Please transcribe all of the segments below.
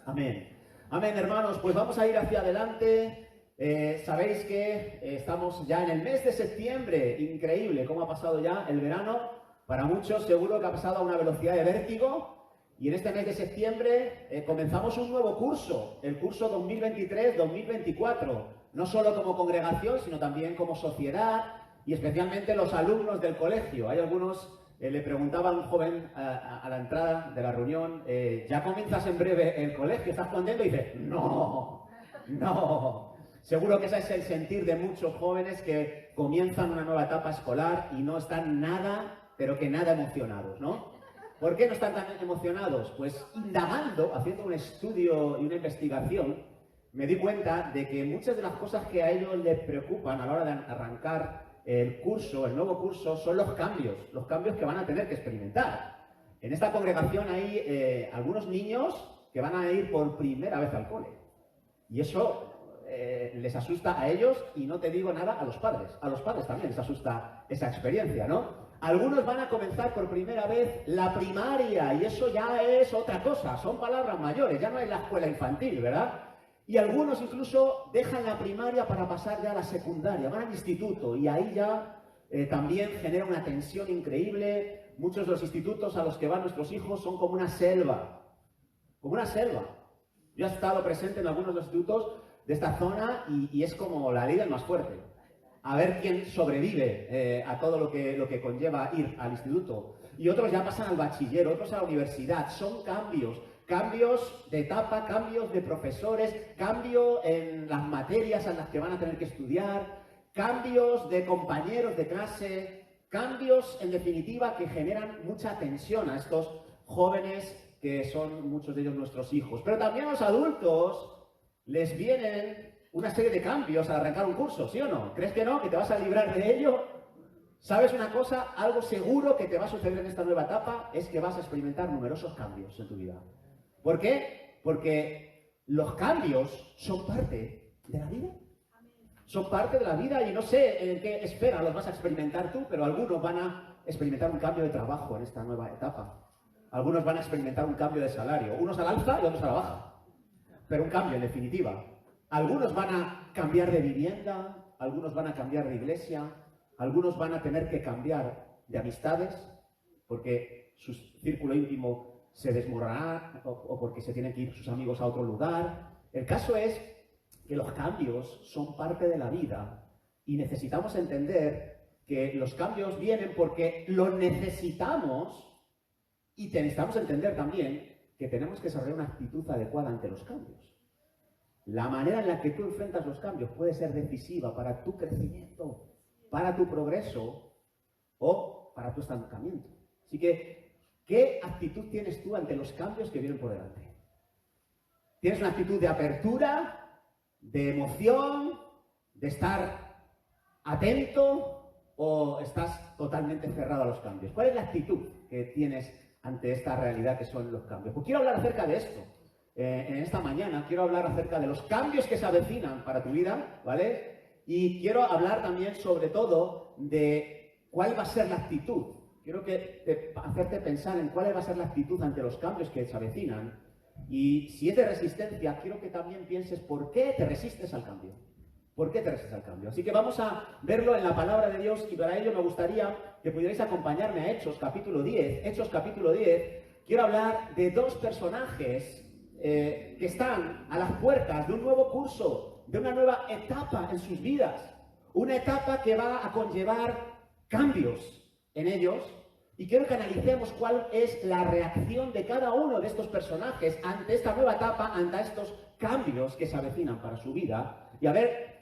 Amén. Amén, hermanos. Pues vamos a ir hacia adelante. Sabéis que estamos ya en el mes de septiembre. Increíble cómo ha pasado ya el verano. Para muchos seguro que ha pasado a una velocidad de vértigo. Y en este mes de septiembre comenzamos un nuevo curso, el curso 2023-2024. No solo como congregación, sino también como sociedad y especialmente los alumnos del colegio. Hay algunos... le preguntaba a un joven a la entrada de la reunión, ¿ya comienzas en breve el colegio? ¿Estás contento? Y dice, no. Seguro que ese es el sentir de muchos jóvenes que comienzan una nueva etapa escolar y no están nada, pero que nada emocionados, ¿no? ¿Por qué no están tan emocionados? Pues indagando, haciendo un estudio y una investigación, me di cuenta de que muchas de las cosas que a ellos les preocupan a la hora de arrancar el curso, el nuevo curso, son los cambios que van a tener que experimentar. En esta congregación hay algunos niños que van a ir por primera vez al cole. Y eso les asusta a ellos y no te digo nada a los padres. A los padres también les asusta esa experiencia, ¿no? Algunos van a comenzar por primera vez la primaria y eso ya es otra cosa, son palabras mayores, ya no es la escuela infantil, ¿verdad? Y algunos incluso dejan la primaria para pasar ya a la secundaria, van al instituto y ahí ya también genera una tensión increíble. Muchos de los institutos a los que van nuestros hijos son como una selva, como una selva. Yo he estado presente en algunos de los institutos de esta zona y es como la ley del más fuerte. A ver quién sobrevive a todo lo que conlleva ir al instituto. Y otros ya pasan al bachiller, otros a la universidad. Son cambios. Cambios de etapa, cambios de profesores, cambio en las materias en las que van a tener que estudiar, cambios de compañeros de clase, cambios, en definitiva, que generan mucha tensión a estos jóvenes que son muchos de ellos nuestros hijos. Pero también a los adultos les vienen una serie de cambios al arrancar un curso, ¿sí o no? ¿Crees que no? ¿Que te vas a librar de ello? ¿Sabes una cosa? Algo seguro que te va a suceder en esta nueva etapa es que vas a experimentar numerosos cambios en tu vida. ¿Por qué? Porque los cambios son parte de la vida. Son parte de la vida y no sé en qué espera los vas a experimentar tú, pero algunos van a experimentar un cambio de trabajo en esta nueva etapa. Algunos van a experimentar un cambio de salario, unos al alza y otros a la baja. Pero un cambio, en definitiva. Algunos van a cambiar de vivienda, algunos van a cambiar de iglesia, algunos van a tener que cambiar de amistades, porque su círculo íntimo se desmoronará o porque se tienen que ir sus amigos a otro lugar. El caso es que los cambios son parte de la vida y necesitamos entender que los cambios vienen porque los necesitamos y necesitamos entender también que tenemos que desarrollar una actitud adecuada ante los cambios. La manera en la que tú enfrentas los cambios puede ser decisiva para tu crecimiento, para tu progreso o para tu estancamiento. Así que, ¿qué actitud tienes tú ante los cambios que vienen por delante? ¿Tienes una actitud de apertura, de emoción, de estar atento o estás totalmente cerrado a los cambios? ¿Cuál es la actitud que tienes ante esta realidad que son los cambios? Pues quiero hablar acerca de esto. En esta mañana quiero hablar acerca de los cambios que se avecinan para tu vida, ¿vale? Y quiero hablar también sobre todo de cuál va a ser la actitud. Quiero hacerte pensar en cuál va a ser la actitud ante los cambios que se avecinan. Y si es de resistencia, quiero que también pienses por qué te resistes al cambio. ¿Por qué te resistes al cambio? Así que vamos a verlo en la palabra de Dios y para ello me gustaría que pudierais acompañarme a Hechos capítulo 10. Hechos capítulo 10. Quiero hablar de dos personajes que están a las puertas de un nuevo curso, de una nueva etapa en sus vidas. Una etapa que va a conllevar cambios en ellos y quiero que analicemos cuál es la reacción de cada uno de estos personajes ante esta nueva etapa, ante estos cambios que se avecinan para su vida y a ver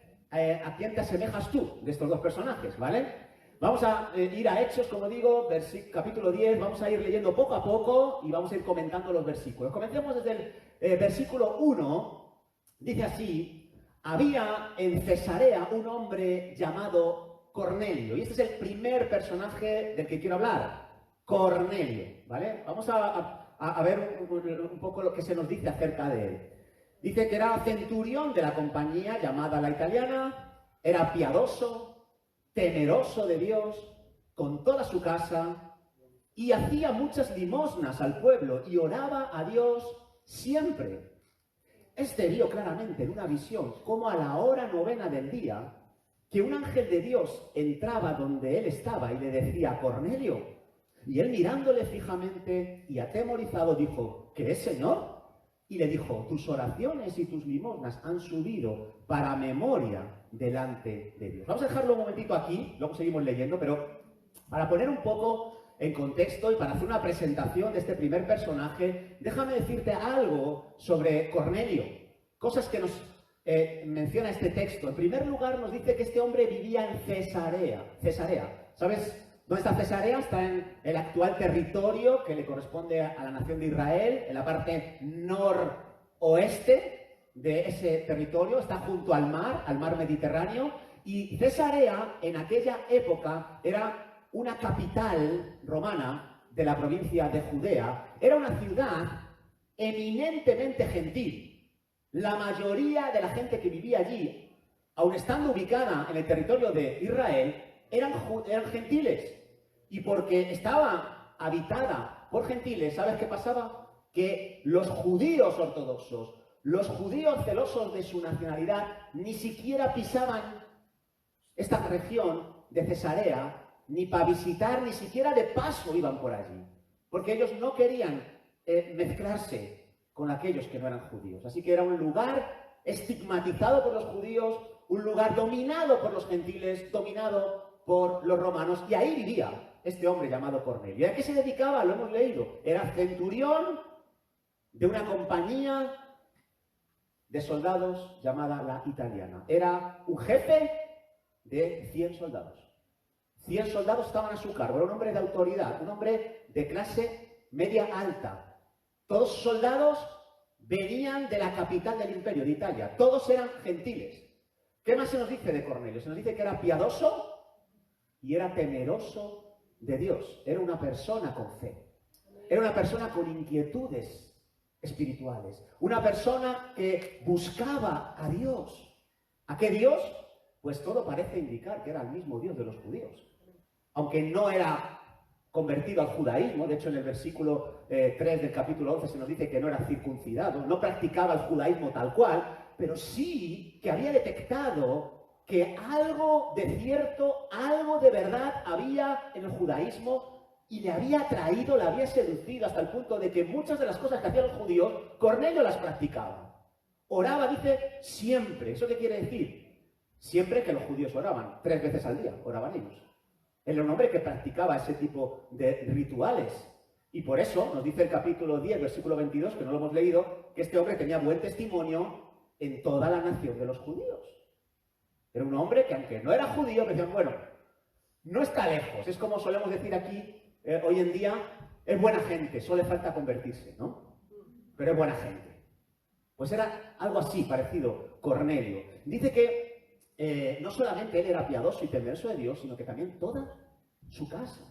a quién te asemejas tú de estos dos personajes, ¿vale? Vamos a ir a Hechos, como digo, capítulo 10, vamos a ir leyendo poco a poco y vamos a ir comentando los versículos. Comencemos desde el versículo 1, dice así: había en Cesarea un hombre llamado Cornelio, y este es el primer personaje del que quiero hablar, Cornelio, ¿vale? Vamos a ver un poco lo que se nos dice acerca de él. Dice que era centurión de la compañía llamada La Italiana, era piadoso, temeroso de Dios, con toda su casa, y hacía muchas limosnas al pueblo, y oraba a Dios siempre. este vio claramente en una visión cómo a la hora novena del día que un ángel de Dios entraba donde él estaba y le decía, Cornelio. Y él mirándole fijamente y atemorizado dijo, ¿qué es, Señor? Y le dijo, tus oraciones y tus limosnas han subido para memoria delante de Dios. Vamos a dejarlo un momentito aquí, luego seguimos leyendo, pero para poner un poco en contexto y para hacer una presentación de este primer personaje, déjame decirte algo sobre Cornelio, cosas que nos menciona este texto. En primer lugar, nos dice que este hombre vivía en Cesarea. ¿Sabes dónde está Cesarea? Está en el actual territorio que le corresponde a la nación de Israel, en la parte noroeste de ese territorio. Está junto al mar Mediterráneo. Y Cesarea, en aquella época, era una capital romana de la provincia de Judea. Era una ciudad eminentemente gentil. La mayoría de la gente que vivía allí, aun estando ubicada en el territorio de Israel, eran gentiles. Y porque estaba habitada por gentiles, ¿sabes qué pasaba? Que los judíos ortodoxos, los judíos celosos de su nacionalidad, ni siquiera pisaban esta región de Cesarea, ni para visitar, ni siquiera de paso iban por allí. Porque ellos no querían mezclarse con aquellos que no eran judíos. Así que era un lugar estigmatizado por los judíos, un lugar dominado por los gentiles, dominado por los romanos, y ahí vivía este hombre llamado Cornelio. ¿Y a qué se dedicaba? Lo hemos leído. Era centurión de una compañía de soldados llamada la Italiana. Era un jefe de 100 soldados. 100 soldados estaban a su cargo. Era un hombre de autoridad, un hombre de clase media alta. Todos los soldados venían de la capital del imperio, de Italia. Todos eran gentiles. ¿Qué más se nos dice de Cornelio? Se nos dice que era piadoso y era temeroso de Dios. Era una persona con fe. Era una persona con inquietudes espirituales. Una persona que buscaba a Dios. ¿A qué Dios? Pues todo parece indicar que era el mismo Dios de los judíos. Aunque no era convertido al judaísmo. De hecho, en el versículo 3 del capítulo 11 se nos dice que no era circuncidado, no practicaba el judaísmo tal cual, pero sí que había detectado que algo de cierto, algo de verdad había en el judaísmo y le había atraído, le había seducido hasta el punto de que muchas de las cosas que hacían los judíos, Cornelio las practicaba. Oraba, dice, siempre. ¿Eso qué quiere decir? Siempre que los judíos oraban, 3 veces al día oraban ellos. Él era un hombre que practicaba ese tipo de rituales. Y por eso nos dice el capítulo 10, versículo 22, que no lo hemos leído, que este hombre tenía buen testimonio en toda la nación de los judíos. Era un hombre que, aunque no era judío, decían, bueno, no está lejos. Es como solemos decir aquí, hoy en día, es buena gente, solo le falta convertirse, ¿no? Pero es buena gente. Pues era algo así, parecido, Cornelio. Dice que no solamente él era piadoso y temeroso de Dios, sino que también toda su casa.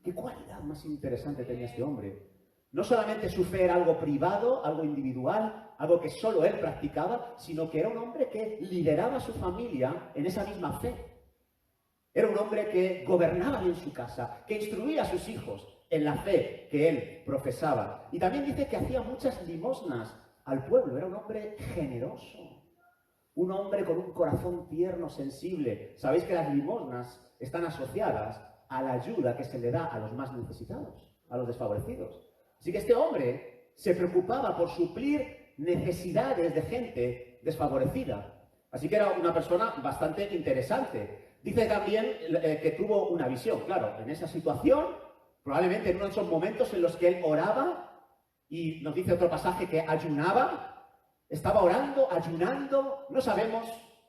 ¿Qué cualidad más interesante tenía este hombre? No solamente su fe era algo privado, algo individual, algo que solo él practicaba, sino que era un hombre que lideraba a su familia en esa misma fe. Era un hombre que gobernaba bien su casa, que instruía a sus hijos en la fe que él profesaba. Y también dice que hacía muchas limosnas al pueblo. Era un hombre generoso. Un hombre con un corazón tierno, sensible. Sabéis que las limosnas están asociadas a la ayuda que se le da a los más necesitados, a los desfavorecidos. Así que este hombre se preocupaba por suplir necesidades de gente desfavorecida. Así que era una persona bastante interesante. Dice también que tuvo una visión. Claro, en esa situación, probablemente en uno de esos momentos en los que él oraba, y nos dice otro pasaje que ayunaba, estaba orando, ayunando, no sabemos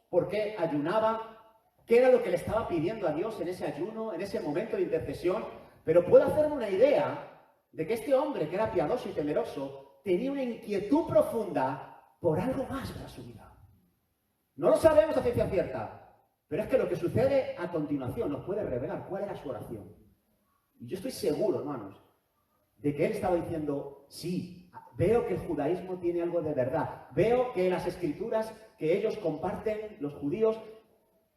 por qué ayunaba, qué era lo que le estaba pidiendo a Dios en ese ayuno, en ese momento de intercesión, pero puedo hacerme una idea de que este hombre, que era piadoso y temeroso, tenía una inquietud profunda por algo más para su vida. No lo sabemos a ciencia cierta, pero es que lo que sucede a continuación nos puede revelar cuál era su oración. Y yo estoy seguro, hermanos, de que él estaba diciendo, sí, veo que el judaísmo tiene algo de verdad. Veo que las escrituras que ellos comparten, los judíos,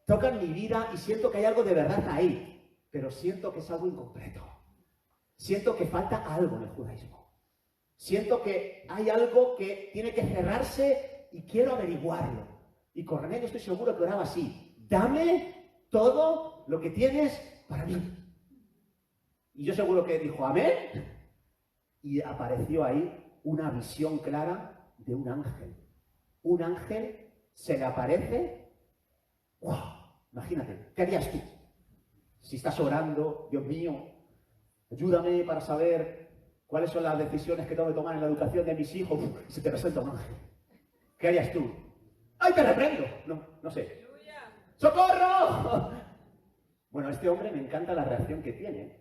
tocan mi vida y siento que hay algo de verdad ahí. Pero siento que es algo incompleto. Siento que falta algo en el judaísmo. Siento que hay algo que tiene que cerrarse y quiero averiguarlo. Y Cornelio, estoy seguro que oraba así: dame todo lo que tienes para mí. Y yo seguro que dijo amén. Y apareció ahí una visión clara de un ángel. Un ángel se le aparece. ¡Wow! Imagínate, ¿qué harías tú? Si estás orando, Dios mío, ayúdame para saber cuáles son las decisiones que tengo que tomar en la educación de mis hijos. Se te presenta un ángel. ¿Qué harías tú? ¡Ay, te reprendo! No sé. ¡Socorro! Bueno, este hombre me encanta la reacción que tiene.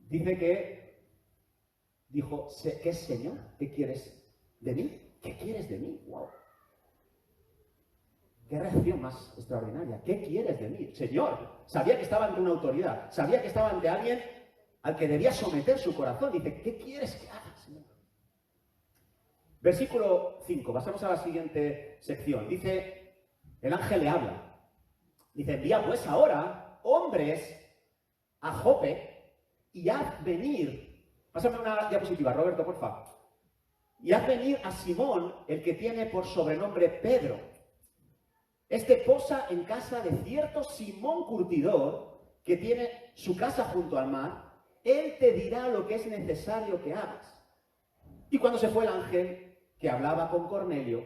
Dice que dijo: ¿qué es, Señor? ¿Qué quieres de mí? ¿Qué quieres de mí? ¡Wow! ¡Qué reacción más extraordinaria! ¿Qué quieres de mí? Señor, sabía que estaba ante una autoridad, sabía que estaba ante alguien al que debía someter su corazón. Dice: ¿qué quieres que haga, Señor? Versículo 5, pasamos a la siguiente sección. Dice, el ángel le habla. Dice: envía pues ahora hombres a Jope y haz venir. Pásame una diapositiva, Roberto, por favor. Y haz venir a Simón, el que tiene por sobrenombre Pedro. Este posa en casa de cierto Simón curtidor, que tiene su casa junto al mar. Él te dirá lo que es necesario que hagas. Y cuando se fue el ángel que hablaba con Cornelio,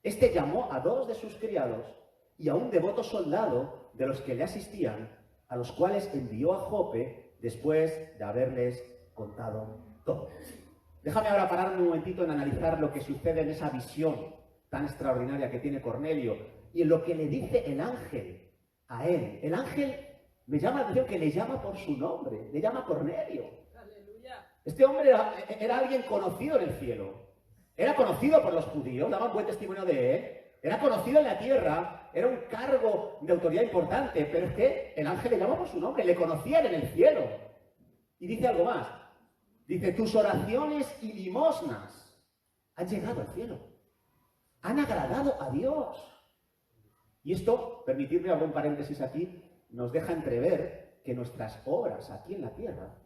este llamó a 2 de sus criados y a un devoto soldado de los que le asistían, a los cuales envió a Jope después de haberles contado todo. Déjame ahora pararme un momentito en analizar lo que sucede en esa visión tan extraordinaria que tiene Cornelio y en lo que le dice el ángel a él. El ángel me llama la atención que le llama por su nombre, le llama Cornelio. Este hombre era alguien conocido en el cielo, era conocido por los judíos, daban buen testimonio de él, era conocido en la tierra, era un cargo de autoridad importante, pero es que el ángel le llama por su nombre, le conocían en el cielo. Y dice algo más, dice: tus oraciones y limosnas han llegado al cielo, han agradado a Dios. Y esto, permitidme abrir un paréntesis aquí, nos deja entrever que nuestras obras aquí en la tierra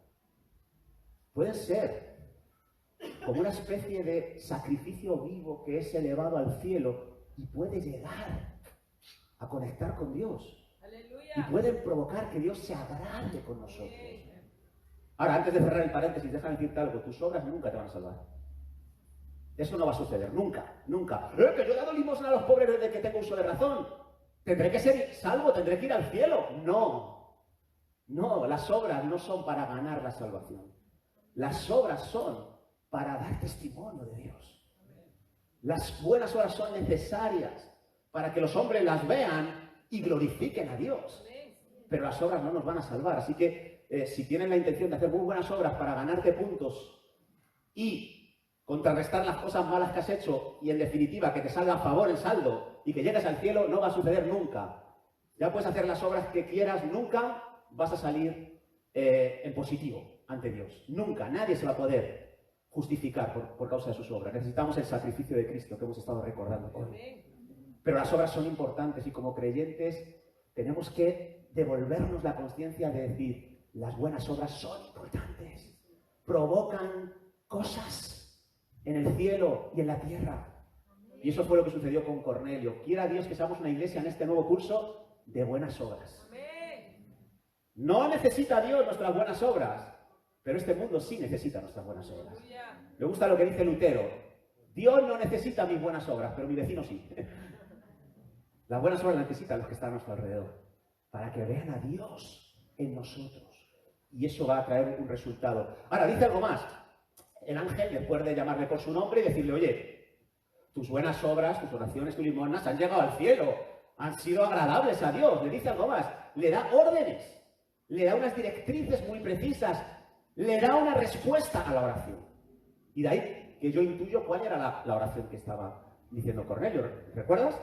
pueden ser como una especie de sacrificio vivo que es elevado al cielo y puede llegar a conectar con Dios. ¡Aleluya! Y pueden provocar que Dios se agrade con nosotros. Ahora, antes de cerrar el paréntesis, déjame decirte algo: tus obras nunca te van a salvar. Eso no va a suceder, nunca, nunca. Que yo he dado limosna a los pobres desde que tengo uso de razón. ¿Tendré que ser salvo? ¿Tendré que ir al cielo? No, las obras no son para ganar la salvación. Las obras son para dar testimonio de Dios. Las buenas obras son necesarias para que los hombres las vean y glorifiquen a Dios. Pero las obras no nos van a salvar. Así que si tienes la intención de hacer muy buenas obras para ganarte puntos y contrarrestar las cosas malas que has hecho y en definitiva que te salga a favor el saldo y que llegues al cielo, no va a suceder nunca. Ya puedes hacer las obras que quieras, nunca vas a salir en positivo ante Dios. Nunca, nadie se va a poder justificar por causa de sus obras. Necesitamos el sacrificio de Cristo que hemos estado recordando hoy. Pero las obras son importantes y como creyentes tenemos que devolvernos la conciencia de decir: las buenas obras son importantes, provocan cosas en el cielo y en la tierra. Y eso fue lo que sucedió con Cornelio. Quiera Dios que seamos una iglesia en este nuevo curso de buenas obras. No necesita Dios nuestras buenas obras, pero este mundo sí necesita nuestras buenas obras. Me gusta lo que dice Lutero: Dios no necesita mis buenas obras, pero mi vecino sí. Las buenas obras las necesitan los que están a nuestro alrededor, para que vean a Dios en nosotros. Y eso va a traer un resultado. Ahora, dice algo más. El ángel, después de llamarle por su nombre y decirle: oye, tus buenas obras, tus oraciones, tus limosnas han llegado al cielo, han sido agradables a Dios. Le dice algo más, le da órdenes, le da unas directrices muy precisas, le da una respuesta a la oración. Y de ahí que yo intuyo cuál era la oración que estaba diciendo Cornelio. ¿Recuerdas?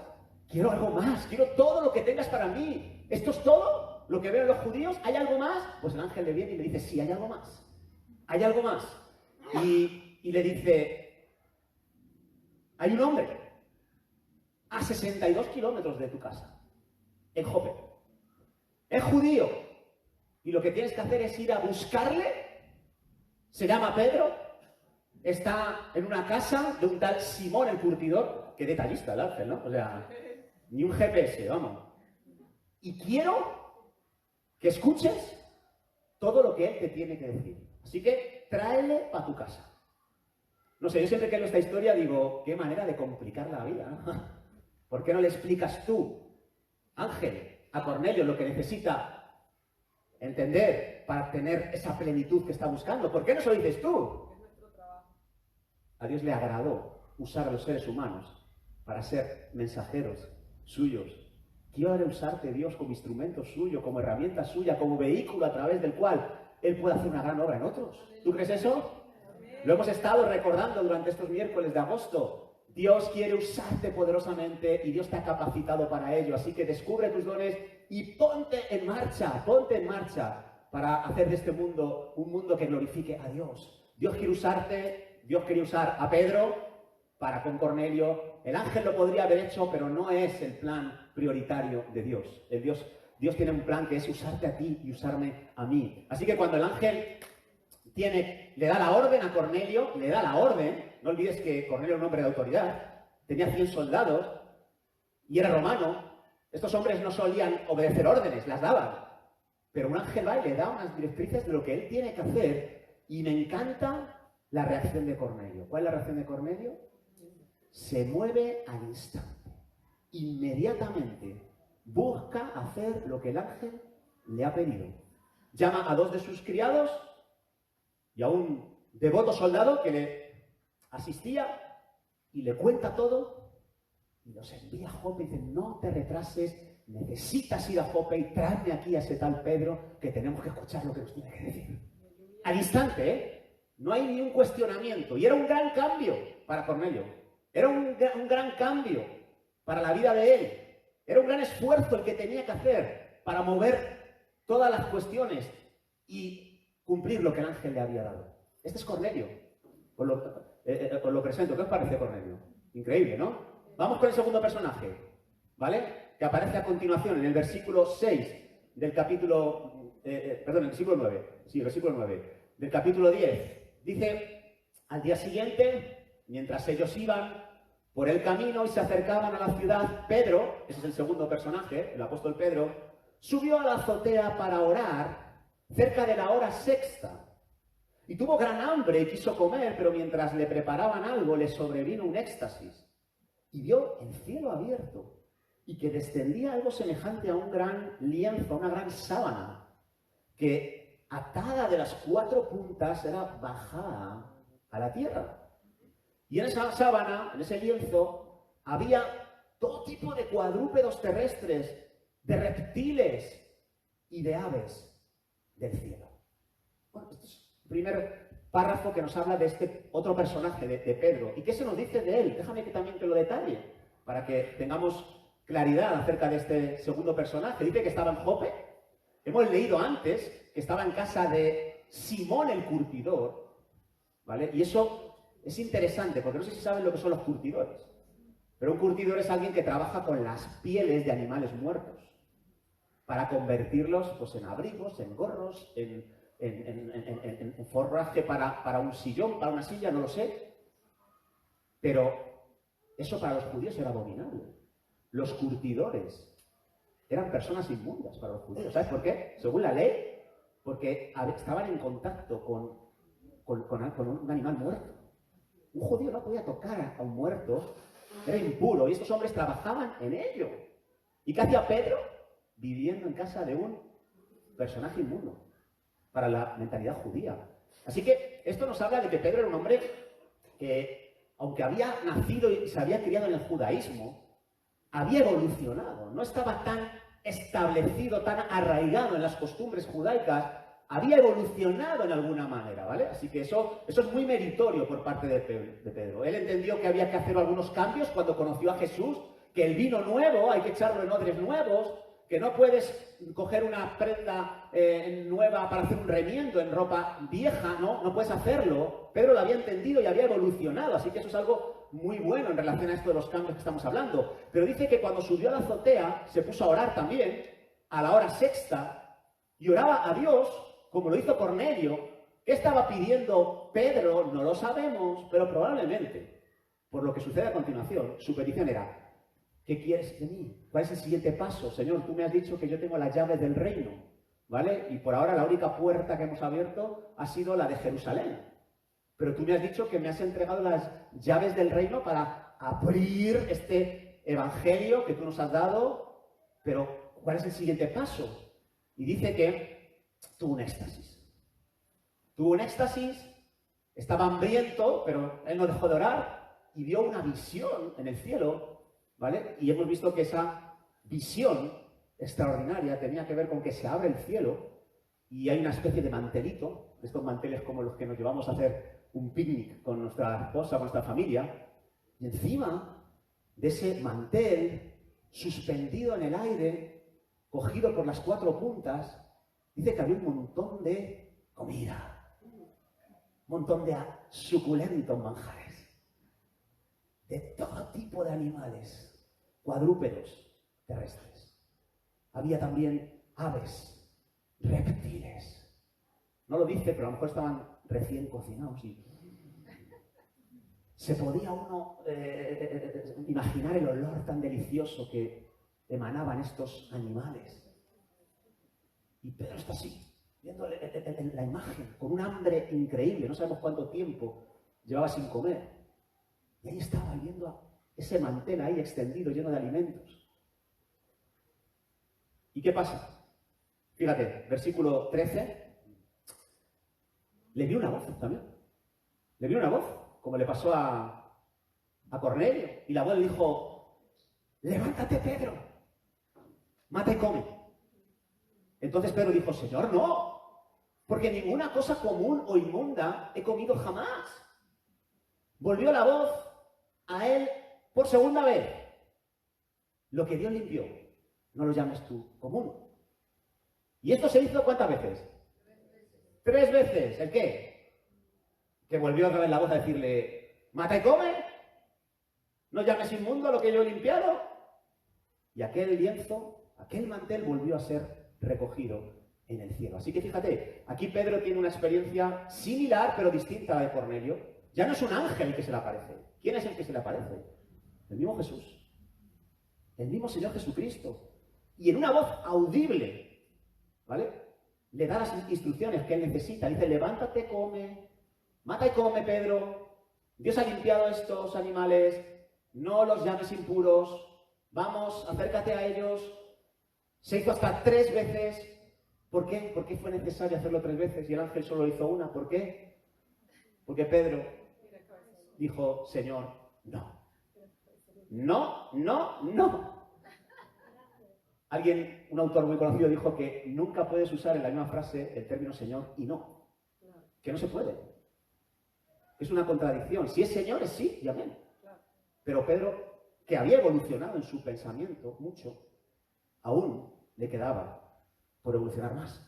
Quiero algo más, quiero todo lo que tengas para mí. ¿Esto es todo lo que veo en los judíos? ¿Hay algo más? Pues el ángel le viene y le dice: sí, hay algo más. Hay algo más. Y le dice: hay un hombre a 62 kilómetros de tu casa, en Jope. Es judío. Y lo que tienes que hacer es ir a buscarle. Se llama Pedro. está en una casa de un tal Simón el curtidor, qué detallista el ángel, ¿no? O sea, ni un GPS, vamos. Y quiero que escuches todo lo que él te tiene que decir. Así que tráele para tu casa. No sé, yo siempre que leo esta historia digo, qué manera de complicar la vida, ¿no? ¿Por qué no le explicas tú, Ángel, a Cornelio lo que necesita entender para tener esa plenitud que está buscando? ¿Por qué no se lo dices tú? A Dios le agradó usar a los seres humanos para ser mensajeros suyos. Quiere usarte Dios como instrumento suyo, como herramienta suya, como vehículo a través del cual Él puede hacer una gran obra en otros. ¿Tú crees eso? Lo hemos estado recordando durante estos miércoles de agosto. Dios quiere usarte poderosamente y Dios te ha capacitado para ello. Así que descubre tus dones y ponte en marcha para hacer de este mundo un mundo que glorifique a Dios. Dios quiere usarte, Dios quería usar a Pedro para con Cornelio. El ángel lo podría haber hecho, pero no es el plan prioritario de Dios. Dios tiene un plan que es usarte a ti y usarme a mí. Así que cuando el ángel le da la orden a Cornelio, no olvides que Cornelio era un hombre de autoridad, tenía 100 soldados y era romano. Estos hombres no solían obedecer órdenes, las daban. Pero un ángel va y le da unas directrices de lo que él tiene que hacer y me encanta la reacción de Cornelio. ¿Cuál es la reacción de Cornelio? Se mueve al instante, inmediatamente busca hacer lo que el ángel le ha pedido. Llama a 2 de sus criados y a un devoto soldado que le asistía y le cuenta todo y los envía a Jope y dice, no te retrases, necesitas ir a Jope y tráeme aquí a ese tal Pedro que tenemos que escuchar lo que nos tiene que decir. Al instante, ¿eh? No hay ni un cuestionamiento. Y era un gran cambio para Cornelio. Era un gran cambio para la vida de él. Era un gran esfuerzo el que tenía que hacer para mover todas las cuestiones y cumplir lo que el ángel le había dado. Este es Cornelio. Os lo presento. ¿Qué os parece Cornelio? Increíble, ¿no? Vamos con el segundo personaje, ¿vale? Que aparece a continuación en el versículo 6 del capítulo... perdón, el versículo 9. Sí, el versículo 9. Del capítulo 10. Dice, al día siguiente, mientras ellos iban por el camino y se acercaban a la ciudad, Pedro, ese es el segundo personaje, el apóstol Pedro, subió a la azotea para orar cerca de la hora sexta. Y tuvo gran hambre y quiso comer, pero mientras le preparaban algo, le sobrevino un éxtasis. Y vio el cielo abierto y que descendía algo semejante a un gran lienzo, una gran sábana, que atada de las 4 puntas era bajada a la tierra. Y en esa sábana, en ese lienzo, había todo tipo de cuadrúpedos terrestres, de reptiles y de aves del cielo. Bueno, este es el primer párrafo que nos habla de este otro personaje, de Pedro. ¿Y qué se nos dice de él? Déjame que también te lo detalle, para que tengamos claridad acerca de este segundo personaje. Dice que estaba en Jope. Hemos leído antes que estaba en casa de Simón el curtidor, ¿vale? Y eso es interesante, porque no sé si saben lo que son los curtidores. Pero un curtidor es alguien que trabaja con las pieles de animales muertos para convertirlos pues, en abrigos, en gorros, en forraje para un sillón, para una silla, no lo sé. Pero eso para los judíos era abominable. Los curtidores eran personas inmundas para los judíos. ¿Sabes por qué? Según la ley, porque estaban en contacto con un animal muerto. Un judío no podía tocar a un muerto, era impuro, y estos hombres trabajaban en ello. ¿Y qué hacía Pedro? Viviendo en casa de un personaje inmundo para la mentalidad judía. Así que esto nos habla de que Pedro era un hombre que, aunque había nacido y se había criado en el judaísmo, había evolucionado, no estaba tan establecido, tan arraigado en las costumbres judaicas, había evolucionado en alguna manera, ¿vale? Así que eso es muy meritorio por parte de Pedro. Él entendió que había que hacer algunos cambios cuando conoció a Jesús, que el vino nuevo hay que echarlo en odres nuevos, que no puedes coger una prenda nueva para hacer un remiendo en ropa vieja, no puedes hacerlo. Pedro lo había entendido y había evolucionado, así que eso es algo muy bueno en relación a esto de los cambios que estamos hablando. Pero dice que cuando subió a la azotea se puso a orar también, a la hora sexta, y oraba a Dios, como lo hizo Cornelio, ¿Qué estaba pidiendo Pedro? No lo sabemos, pero probablemente, por lo que sucede a continuación, su petición era: ¿qué quieres de mí? ¿Cuál es el siguiente paso? Señor, tú me has dicho que yo tengo las llaves del reino, ¿vale? Y por ahora la única puerta que hemos abierto ha sido la de Jerusalén. Pero tú me has dicho que me has entregado las llaves del reino para abrir este evangelio que tú nos has dado. Pero, ¿cuál es el siguiente paso? Y dice que tuvo un éxtasis. Tuvo un éxtasis, estaba hambriento, pero él no dejó de orar y vio una visión en el cielo, ¿vale? Y hemos visto que esa visión extraordinaria tenía que ver con que se abre el cielo y hay una especie de mantelito, estos manteles como los que nos llevamos a hacer un picnic con nuestra esposa, con nuestra familia, y encima de ese mantel, suspendido en el aire, cogido por las cuatro puntas, dice que había un montón de comida. Un montón de suculentos manjares, de todo tipo de animales, cuadrúpedos terrestres. Había también aves, reptiles. No lo dice, pero a lo mejor estaban recién cocinados y se podía uno imaginar el olor tan delicioso que emanaban estos animales. Y Pedro está así, viendo la imagen, con un hambre increíble, no sabemos cuánto tiempo llevaba sin comer. Y ahí estaba viendo ese mantel ahí extendido, lleno de alimentos. ¿Y qué pasa? Fíjate, versículo 13. Le vio una voz también. Le vio una voz, como le pasó a Cornelio. Y la voz le dijo: levántate, Pedro, mata y come. Entonces Pedro dijo: Señor, no, porque ninguna cosa común o inmunda he comido jamás. Volvió la voz a él por segunda vez. Lo que Dios limpió, no lo llames tú común. ¿Y esto se hizo cuántas veces? 3 veces. ¿El qué? Que volvió otra vez la voz a decirle: mata y come, no llames inmundo lo que yo he limpiado. Y aquel lienzo, aquel mantel volvió a ser recogido en el cielo. Así que fíjate, aquí Pedro tiene una experiencia similar pero distinta a la de Cornelio. Ya no es un ángel el que se le aparece. ¿Quién es el que se le aparece? El mismo Jesús. El mismo Señor Jesucristo. Y en una voz audible, ¿vale? Le da las instrucciones que él necesita. Dice: levántate, come, mata y come, Pedro. Dios ha limpiado estos animales, no los llames impuros. Vamos, acércate a ellos. Se hizo hasta 3 veces. ¿Por qué? ¿Por qué fue necesario hacerlo 3 veces y el ángel solo hizo una? ¿Por qué? Porque Pedro dijo: Señor, no. No, no, no. Alguien, un autor muy conocido, dijo que nunca puedes usar en la misma frase el término Señor y no. Que no se puede. Es una contradicción. Si es Señor, es sí y amén. Pero Pedro, que había evolucionado en su pensamiento mucho, aún le quedaba por evolucionar más.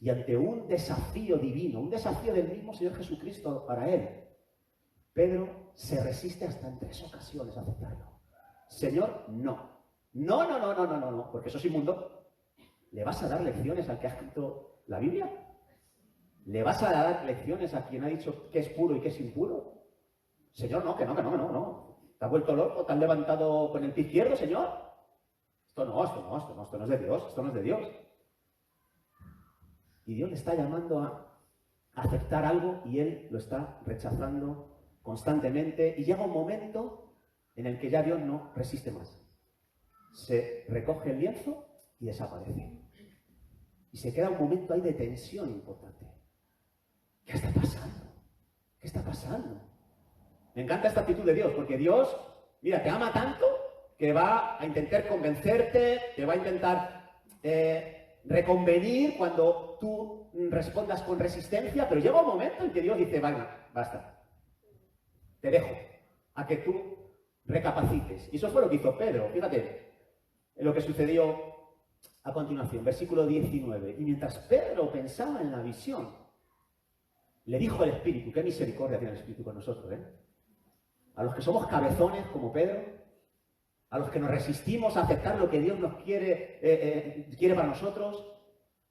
Y ante un desafío divino, un desafío del mismo Señor Jesucristo para él, Pedro se resiste hasta en 3 ocasiones a aceptarlo. Señor, no. No, no, no, no, no, no, no, porque eso es inmundo. ¿Le vas a dar lecciones al que ha escrito la Biblia? ¿Le vas a dar lecciones a quien ha dicho qué es puro y qué es impuro? Señor, no, que no, que no, que no, no. ¿Te has vuelto loco? ¿Te has levantado con el pie izquierdo, Señor? Esto no es de Dios, esto no es de Dios. Y Dios le está llamando a aceptar algo y él lo está rechazando constantemente. Y llega un momento en el que ya Dios no resiste más. Se recoge el lienzo y desaparece. Y se queda un momento ahí de tensión importante. ¿Qué está pasando? ¿Qué está pasando? Me encanta esta actitud de Dios, porque Dios, mira, te ama tanto que va a intentar convencerte, te va a intentar reconvenir cuando tú respondas con resistencia, pero llega un momento en que Dios dice: venga, basta, te dejo, a que tú recapacites. Y eso fue lo que hizo Pedro. Fíjate en lo que sucedió a continuación, versículo 19. Y mientras Pedro pensaba en la visión, le dijo el Espíritu, qué misericordia tiene el Espíritu con nosotros, ¿eh? A los que somos cabezones como Pedro, a los que nos resistimos a aceptar lo que Dios nos quiere para nosotros,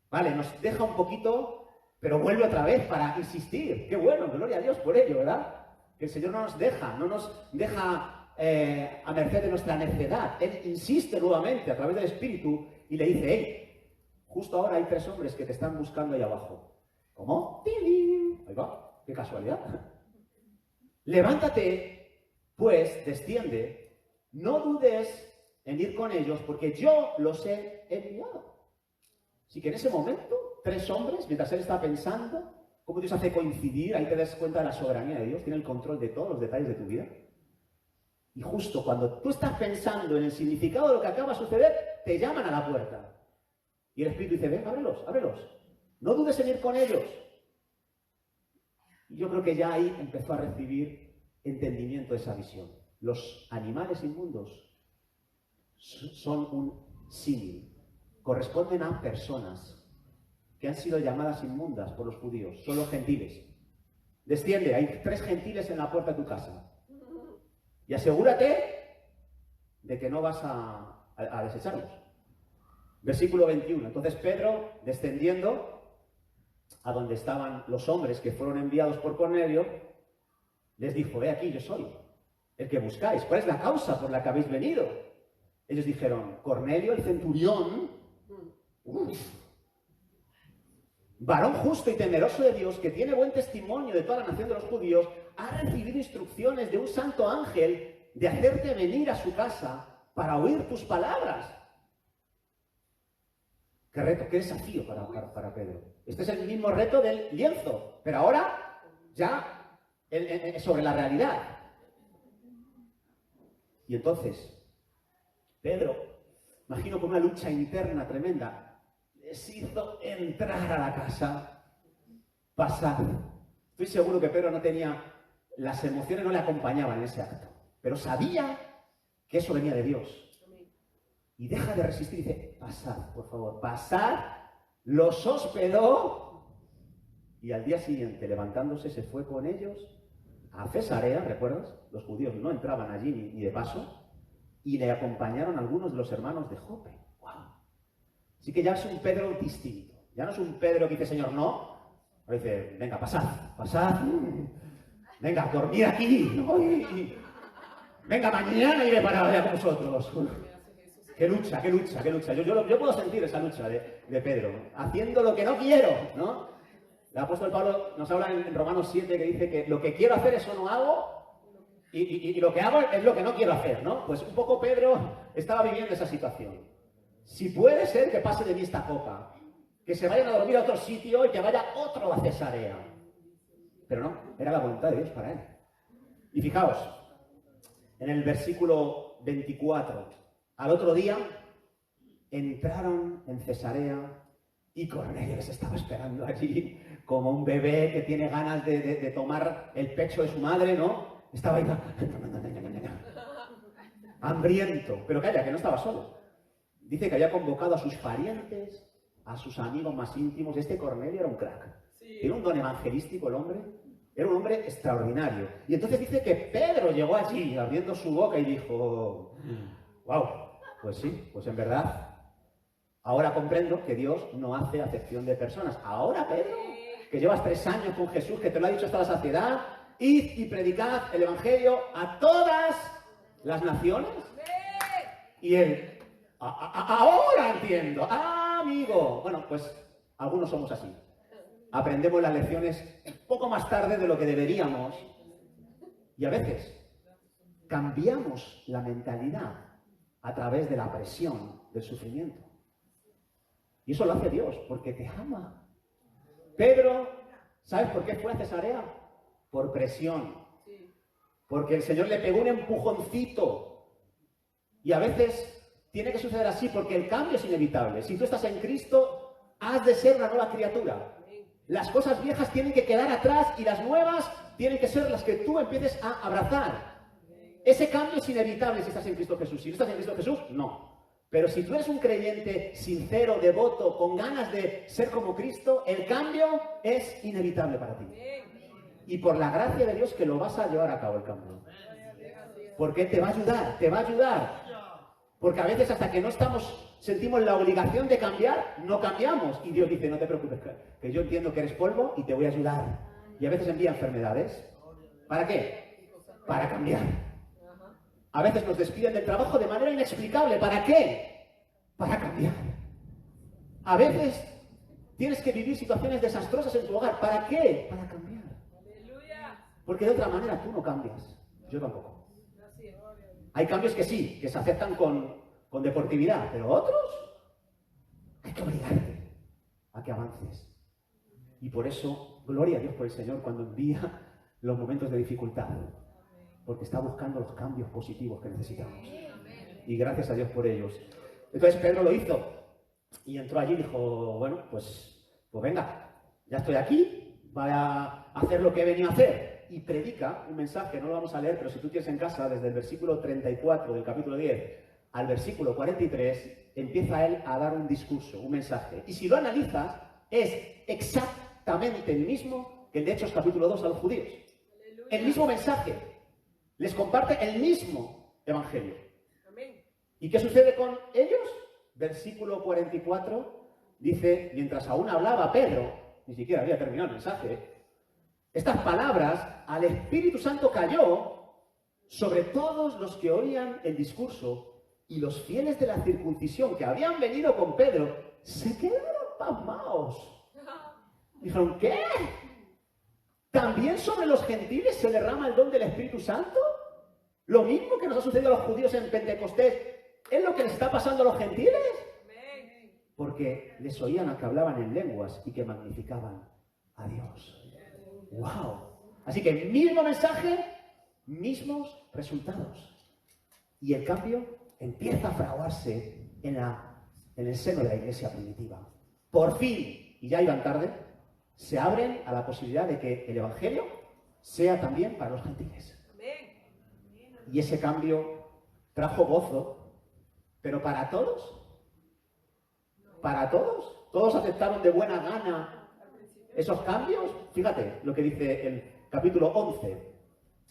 vale, nos deja un poquito pero vuelve otra vez para insistir. Qué bueno, gloria a Dios por ello, ¿verdad? Que el Señor no nos deja a merced de nuestra necedad. Él insiste nuevamente a través del Espíritu y le dice, hey, justo ahora hay 3 hombres que te están buscando ahí abajo. ¿Cómo? ¡Tilín! Ahí va, qué casualidad. Levántate, pues, desciende, no dudes en ir con ellos, porque yo los he enviado. Así que en ese momento, 3 hombres, mientras él está pensando, cómo Dios hace coincidir, ahí te das cuenta de la soberanía de Dios, tiene el control de todos los detalles de tu vida. Y justo cuando tú estás pensando en el significado de lo que acaba de suceder, te llaman a la puerta. Y el Espíritu dice, ven, ábrelos, ábrelos. No dudes en ir con ellos. Y yo creo que ya ahí empezó a recibir entendimiento de esa visión. Los animales inmundos son un símil. Corresponden a personas que han sido llamadas inmundas por los judíos. Son los gentiles. Desciende, hay 3 gentiles en la puerta de tu casa. Y asegúrate de que no vas a desecharlos. Versículo 21. Entonces Pedro, descendiendo a donde estaban los hombres que fueron enviados por Cornelio, les dijo, ve aquí, yo soy el que buscáis. ¿Cuál es la causa por la que habéis venido? Ellos dijeron, Cornelio, el centurión, varón justo y temeroso de Dios, que tiene buen testimonio de toda la nación de los judíos, ha recibido instrucciones de un santo ángel de hacerte venir a su casa para oír tus palabras. Qué reto, qué desafío para Pedro. Este es el mismo reto del lienzo, pero ahora ya sobre la realidad. Y entonces, Pedro, imagino con una lucha interna tremenda, les hizo entrar a la casa, pasar. Estoy seguro que Pedro no tenía, las emociones no le acompañaban en ese acto, pero sabía que eso venía de Dios. Y deja de resistir y dice, pasad, por favor, pasad, los hospedó. Y al día siguiente, levantándose, se fue con ellos a Cesarea, ¿recuerdas? Los judíos no entraban allí ni de paso, y le acompañaron algunos de los hermanos de Jope. ¡Wow! Así que ya es un Pedro distinto. Ya no es un Pedro que dice, Señor, no. Ahora dice, venga, pasad, pasad. Venga, dormid aquí. Venga, mañana iré para allá con vosotros. Qué lucha, qué lucha, qué lucha. Yo puedo sentir esa lucha de Pedro, haciendo lo que no quiero, ¿no? El apóstol Pablo nos habla en Romanos 7 que dice que lo que quiero hacer eso no hago y lo que hago es lo que no quiero hacer, ¿no? Pues un poco Pedro estaba viviendo esa situación. Si puede ser que pase de mí esta copa, que se vayan a dormir a otro sitio y que vaya otro a Cesarea. Pero no, era la voluntad de Dios para él. Y fijaos, en el versículo 24, al otro día entraron en Cesarea y Cornelio les estaba esperando allí como un bebé que tiene ganas de tomar el pecho de su madre, ¿no? Estaba ahí hambriento, pero calla, que no estaba solo. Dice que había convocado a sus parientes, a sus amigos más íntimos. Este Cornelio era un crack. Tiene un don evangelístico el hombre. Era un hombre extraordinario. Y entonces dice que Pedro llegó allí abriendo su boca y dijo, wow, pues sí, pues en verdad, ahora comprendo que Dios no hace acepción de personas. Ahora, Pedro, que llevas 3 años con Jesús, que te lo ha dicho hasta la saciedad, id y predicad el Evangelio a todas las naciones. Y él, ahora entiendo, amigo. Bueno, pues algunos somos así. Aprendemos las lecciones un poco más tarde de lo que deberíamos. Y a veces cambiamos la mentalidad a través de la presión, del sufrimiento. Y eso lo hace Dios, porque te ama. Pedro, ¿sabes por qué fue a Cesarea? Por presión. Porque el Señor le pegó un empujoncito. Y a veces tiene que suceder así, porque el cambio es inevitable. Si tú estás en Cristo, has de ser una nueva criatura. Las cosas viejas tienen que quedar atrás y las nuevas tienen que ser las que tú empieces a abrazar. Ese cambio es inevitable si estás en Cristo Jesús. Si no estás en Cristo Jesús, no. Pero si tú eres un creyente sincero, devoto, con ganas de ser como Cristo, el cambio es inevitable para ti. Y por la gracia de Dios que lo vas a llevar a cabo el cambio. Porque te va a ayudar, te va a ayudar. Porque a veces hasta que no sentimos la obligación de cambiar, no cambiamos. Y Dios dice, no te preocupes, que yo entiendo que eres polvo y te voy a ayudar. Y a veces envía enfermedades. ¿Para qué? Para cambiar. A veces nos despiden del trabajo de manera inexplicable. ¿Para qué? Para cambiar. A veces tienes que vivir situaciones desastrosas en tu hogar. ¿Para qué? Para cambiar. Porque de otra manera tú no cambias. Yo tampoco. Hay cambios que sí, que se aceptan con deportividad, pero otros hay que obligarte a que avances. Y por eso, gloria a Dios por el Señor cuando envía los momentos de dificultad, porque está buscando los cambios positivos que necesitamos. Y gracias a Dios por ellos. Entonces Pedro lo hizo y entró allí y dijo, bueno, pues venga, ya estoy aquí, voy a hacer lo que he venido a hacer. Y predica un mensaje, no lo vamos a leer, pero si tú tienes en casa, desde el versículo 34 del capítulo 10 al versículo 43, empieza él a dar un discurso, un mensaje. Y si lo analizas, es exactamente el mismo que el de Hechos capítulo 2 a los judíos. ¡Aleluya! El mismo mensaje. Les comparte el mismo evangelio. Amén. ¿Y qué sucede con ellos? Versículo 44 dice, mientras aún hablaba Pedro, ni siquiera había terminado el mensaje, estas palabras, al Espíritu Santo cayó sobre todos los que oían el discurso, y los fieles de la circuncisión que habían venido con Pedro se quedaron pasmaos. Dijeron, ¿qué? ¿También sobre los gentiles se derrama el don del Espíritu Santo? Lo mismo que nos ha sucedido a los judíos en Pentecostés, ¿es lo que les está pasando a los gentiles? Porque les oían a que hablaban en lenguas y que magnificaban a Dios. ¡Wow! Así que mismo mensaje, mismos resultados. Y el cambio empieza a fraguarse en el seno de la iglesia primitiva. Por fin, y ya iban tarde, se abren a la posibilidad de que el Evangelio sea también para los gentiles. Y ese cambio trajo gozo, pero para todos. ¿Para todos? ¿Todos aceptaron de buena gana esos cambios? Fíjate lo que dice el capítulo 11,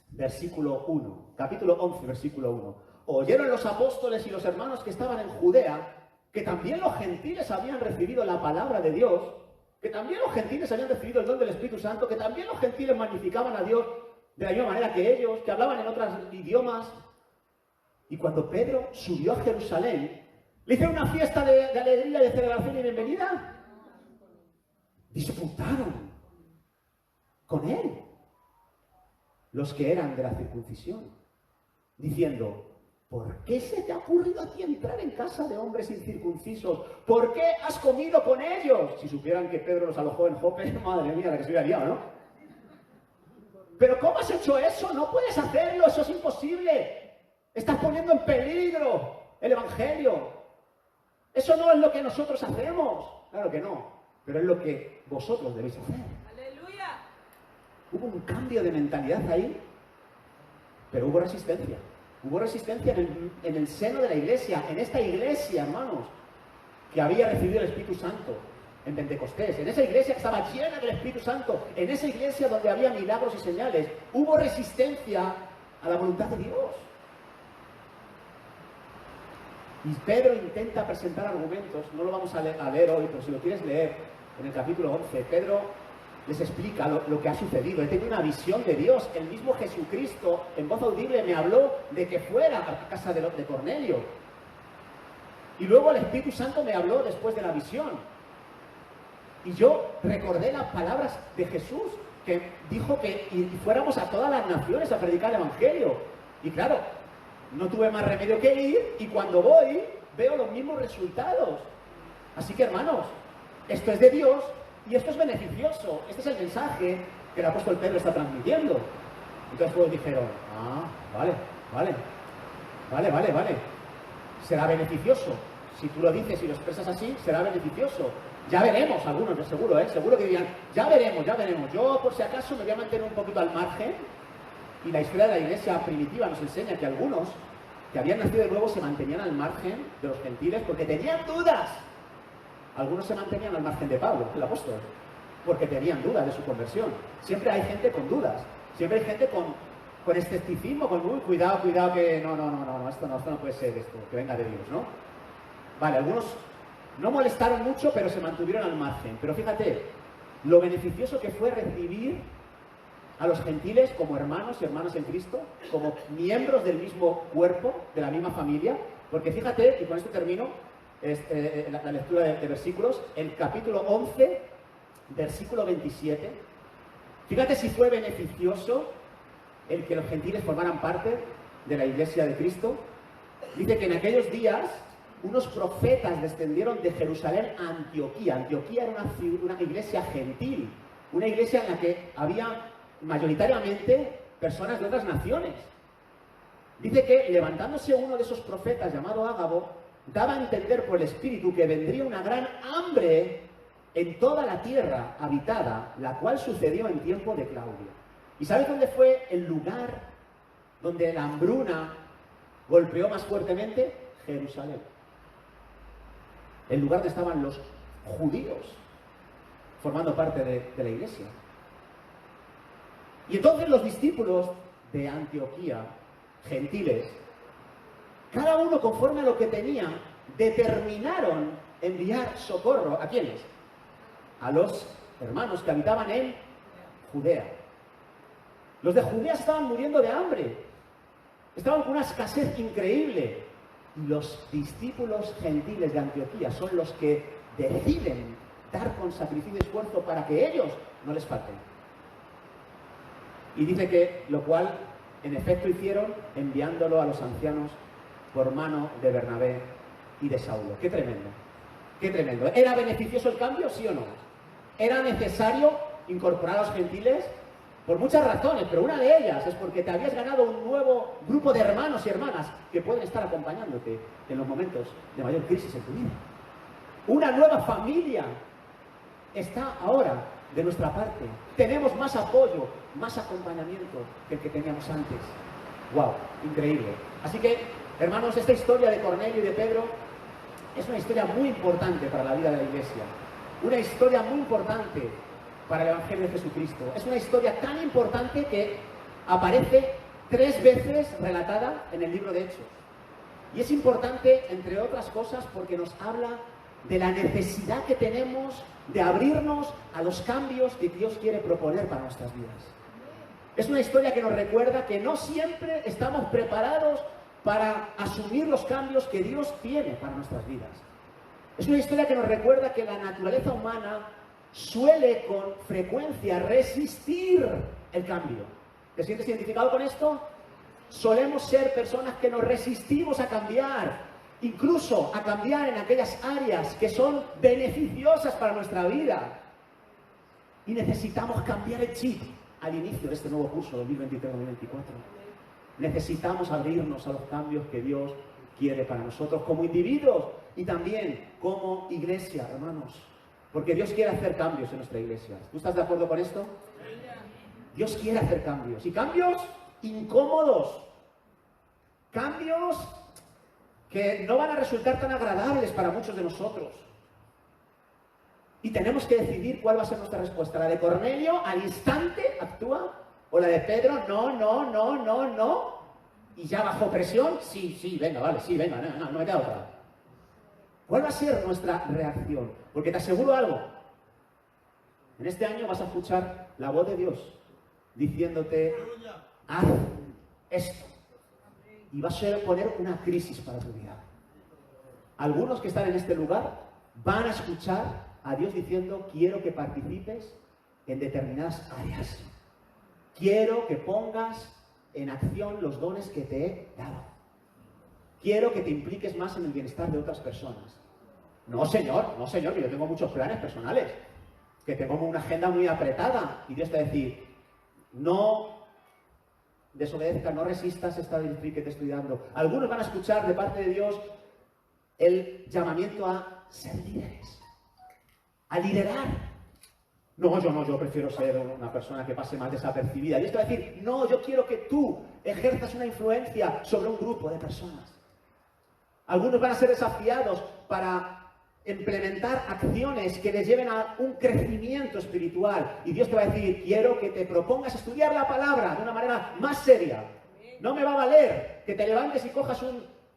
versículo 1. Capítulo 11, versículo 1. Oyeron los apóstoles y los hermanos que estaban en Judea que también los gentiles habían recibido la palabra de Dios, que también los gentiles habían recibido el don del Espíritu Santo, que también los gentiles magnificaban a Dios de la misma manera que ellos, que hablaban en otros idiomas. Y cuando Pedro subió a Jerusalén, le hicieron una fiesta de alegría, de celebración y bienvenida. Disputaron con él los que eran de la circuncisión, diciendo, ¿por qué se te ha ocurrido a ti entrar en casa de hombres incircuncisos? ¿Por qué has comido con ellos? Si supieran que Pedro los alojó en Jope, madre mía, la que se hubiera liado, ¿no? ¿Pero cómo has hecho eso? No puedes hacerlo, eso es imposible. Estás poniendo en peligro el Evangelio. Eso no es lo que nosotros hacemos. Claro que no. Pero es lo que vosotros debéis hacer. ¡Aleluya! Hubo un cambio de mentalidad ahí, pero hubo resistencia. Hubo resistencia en el seno de la iglesia, en esta iglesia, hermanos, que había recibido el Espíritu Santo en Pentecostés, en esa iglesia que estaba llena del Espíritu Santo, en esa iglesia donde había milagros y señales. Hubo resistencia a la voluntad de Dios. Y Pedro intenta presentar argumentos, no lo vamos a leer hoy, pero si lo quieres leer, en el capítulo 11, Pedro les explica lo que ha sucedido. He tenido una visión de Dios, el mismo Jesucristo, en voz audible, me habló de que fuera a casa de Cornelio. Y luego el Espíritu Santo me habló después de la visión. Y yo recordé las palabras de Jesús, que dijo que fuéramos a todas las naciones a predicar el Evangelio. Y claro, no tuve más remedio que ir, y cuando voy, veo los mismos resultados. Así que, hermanos, esto es de Dios y esto es beneficioso. Este es el mensaje que el apóstol Pedro está transmitiendo. Entonces todos dijeron, vale. Será beneficioso. Si tú lo dices y lo expresas así, será beneficioso. Ya veremos, algunos, yo seguro, seguro que dirían, ya veremos. Yo, por si acaso, me voy a mantener un poquito al margen. Y la historia de la iglesia primitiva nos enseña que algunos que habían nacido de nuevo se mantenían al margen de los gentiles porque tenían dudas. Algunos se mantenían al margen de Pablo, el apóstol, porque tenían dudas de su conversión. Siempre hay gente con dudas, siempre hay gente con escepticismo, con cuidado, que no, esto no puede ser esto, que venga de Dios, ¿no? Vale, algunos no molestaron mucho, pero se mantuvieron al margen. Pero fíjate, lo beneficioso que fue recibir a los gentiles como hermanos y hermanas en Cristo, como miembros del mismo cuerpo, de la misma familia, porque fíjate, y con esto termino la lectura de versículos, el capítulo 11, versículo 27, fíjate si fue beneficioso el que los gentiles formaran parte de la iglesia de Cristo. Dice que en aquellos días unos profetas descendieron de Jerusalén a Antioquía. Antioquía era una iglesia gentil, una iglesia en la que había mayoritariamente personas de otras naciones. Dice que levantándose uno de esos profetas llamado Ágabo, daba a entender por el Espíritu que vendría una gran hambre en toda la tierra habitada, la cual sucedió en tiempo de Claudio. ¿Y sabes dónde fue el lugar donde la hambruna golpeó más fuertemente? Jerusalén. El lugar donde estaban los judíos formando parte de la iglesia. Y entonces los discípulos de Antioquía, gentiles, cada uno conforme a lo que tenía, determinaron enviar socorro. ¿A quiénes? A los hermanos que habitaban en Judea. Los de Judea estaban muriendo de hambre. Estaban con una escasez increíble. Y los discípulos gentiles de Antioquía son los que deciden dar con sacrificio y esfuerzo para que ellos no les falten. Y dice que, lo cual, en efecto hicieron, enviándolo a los ancianos por mano de Bernabé y de Saulo. ¡Qué tremendo! ¡Qué tremendo! ¿Era beneficioso el cambio, sí o no? ¿Era necesario incorporar a los gentiles? Por muchas razones, pero una de ellas es porque te habías ganado un nuevo grupo de hermanos y hermanas que pueden estar acompañándote en los momentos de mayor crisis en tu vida. Una nueva familia está ahora de nuestra parte. Tenemos más apoyo, más acompañamiento que el que teníamos antes. ¡Wow! Increíble. Así que, hermanos, esta historia de Cornelio y de Pedro es una historia muy importante para la vida de la iglesia. Una historia muy importante para el Evangelio de Jesucristo. Es una historia tan importante que aparece 3 veces relatada en el libro de Hechos. Y es importante, entre otras cosas, porque nos habla de la necesidad que tenemos de abrirnos a los cambios que Dios quiere proponer para nuestras vidas. Es una historia que nos recuerda que no siempre estamos preparados para asumir los cambios que Dios tiene para nuestras vidas. Es una historia que nos recuerda que la naturaleza humana suele con frecuencia resistir el cambio. ¿Te sientes identificado con esto? Solemos ser personas que nos resistimos a cambiar, incluso a cambiar en aquellas áreas que son beneficiosas para nuestra vida. Y necesitamos cambiar el chip al inicio de este nuevo curso 2023-2024. Necesitamos abrirnos a los cambios que Dios quiere para nosotros como individuos y también como iglesia, hermanos. Porque Dios quiere hacer cambios en nuestra iglesia. ¿Tú estás de acuerdo con esto? Dios quiere hacer cambios. Y cambios incómodos. Cambios que no van a resultar tan agradables para muchos de nosotros. Y tenemos que decidir cuál va a ser nuestra respuesta. ¿La de Cornelio al instante actúa? ¿O la de Pedro? No. ¿Y ya bajo presión? Sí, venga, vale, sí, venga, no me queda otra. ¿Cuál va a ser nuestra reacción? Porque te aseguro algo. En este año vas a escuchar la voz de Dios diciéndote, haz esto. Y va a poner una crisis para tu vida. Algunos que están en este lugar van a escuchar a Dios diciendo, quiero que participes en determinadas áreas. Quiero que pongas en acción los dones que te he dado. Quiero que te impliques más en el bienestar de otras personas. No, señor, que yo tengo muchos planes personales, que tengo una agenda muy apretada. Y Dios te va a decir, no desobedezcas, no resistas esta directriz que te estoy dando. Algunos van a escuchar de parte de Dios el llamamiento a ser líderes, a liderar. No, yo prefiero ser una persona que pase más desapercibida. Dios te va a decir, no, yo quiero que tú ejerzas una influencia sobre un grupo de personas. Algunos van a ser desafiados para implementar acciones que les lleven a un crecimiento espiritual. Y Dios te va a decir, quiero que te propongas estudiar la palabra de una manera más seria. No me va a valer que te levantes y cojas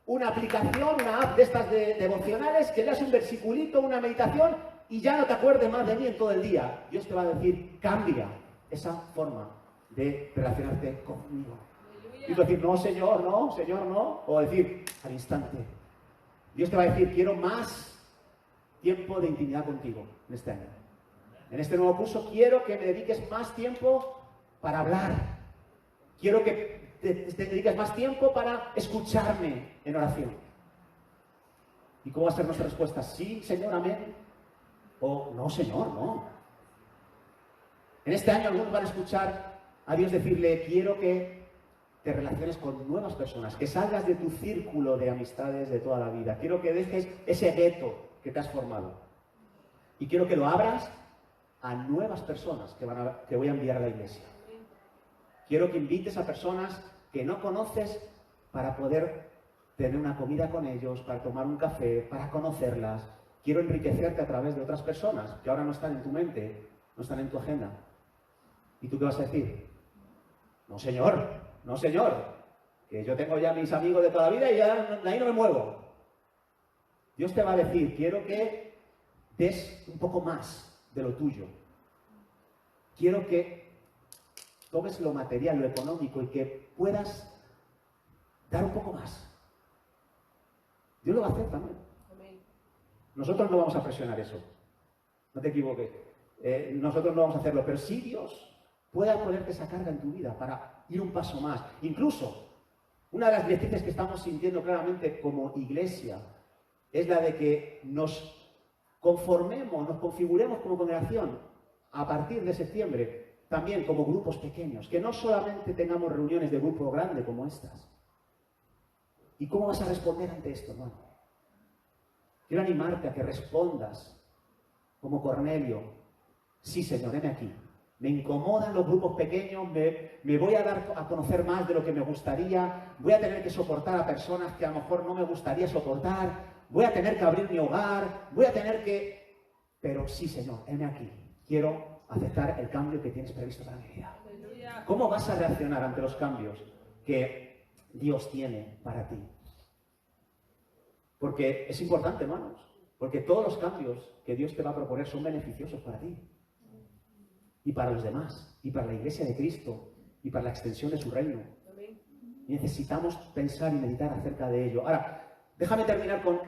una aplicación, una app de estas devocionales, que leas un versiculito, una meditación y ya no te acuerdes más de mí en todo el día. Dios te va a decir, cambia esa forma de relacionarte conmigo. Y tú decir, no, Señor, no. O decir, al instante. Dios te va a decir, quiero más tiempo de intimidad contigo en este año. En este nuevo curso quiero que me dediques más tiempo para hablar. Quiero que te dediques más tiempo para escucharme en oración. ¿Y cómo va a ser nuestra respuesta? Sí, Señor, amén. O no, Señor, no. En este año algunos van a escuchar a Dios decirle, quiero que te relaciones con nuevas personas, que salgas de tu círculo de amistades de toda la vida. Quiero que dejes ese gueto que te has formado. Y quiero que lo abras a nuevas personas que voy a enviar a la iglesia. Quiero que invites a personas que no conoces para poder tener una comida con ellos, para tomar un café, para conocerlas. Quiero enriquecerte a través de otras personas que ahora no están en tu mente, no están en tu agenda. ¿Y tú qué vas a decir? No, Señor, que yo tengo ya mis amigos de toda la vida y ya de ahí no me muevo. Dios te va a decir, quiero que des un poco más de lo tuyo. Quiero que tomes lo material, lo económico y que puedas dar un poco más. Dios lo va a hacer también. Nosotros no vamos a presionar eso. No te equivoques. Nosotros no vamos a hacerlo, pero sí Dios pueda ponerte esa carga en tu vida para ir un paso más. Incluso, una de las directrices que estamos sintiendo claramente como iglesia es la de que nos conformemos, nos configuremos como congregación a partir de septiembre, también como grupos pequeños, que no solamente tengamos reuniones de grupo grande como estas. ¿Y cómo vas a responder ante esto, hermano? Quiero animarte a que respondas como Cornelio. Sí, Señor, heme aquí. Me incomodan los grupos pequeños, me voy a dar a conocer más de lo que me gustaría, voy a tener que soportar a personas que a lo mejor no me gustaría soportar, voy a tener que abrir mi hogar, voy a tener que... Pero sí, Señor, heme aquí. Quiero aceptar el cambio que tienes previsto para mi vida. ¿Cómo vas a reaccionar ante los cambios que Dios tiene para ti? Porque es importante, hermanos, porque todos los cambios que Dios te va a proponer son beneficiosos para ti. Y para los demás, y para la Iglesia de Cristo, y para la extensión de su reino. Y necesitamos pensar y meditar acerca de ello. Ahora, déjame terminar con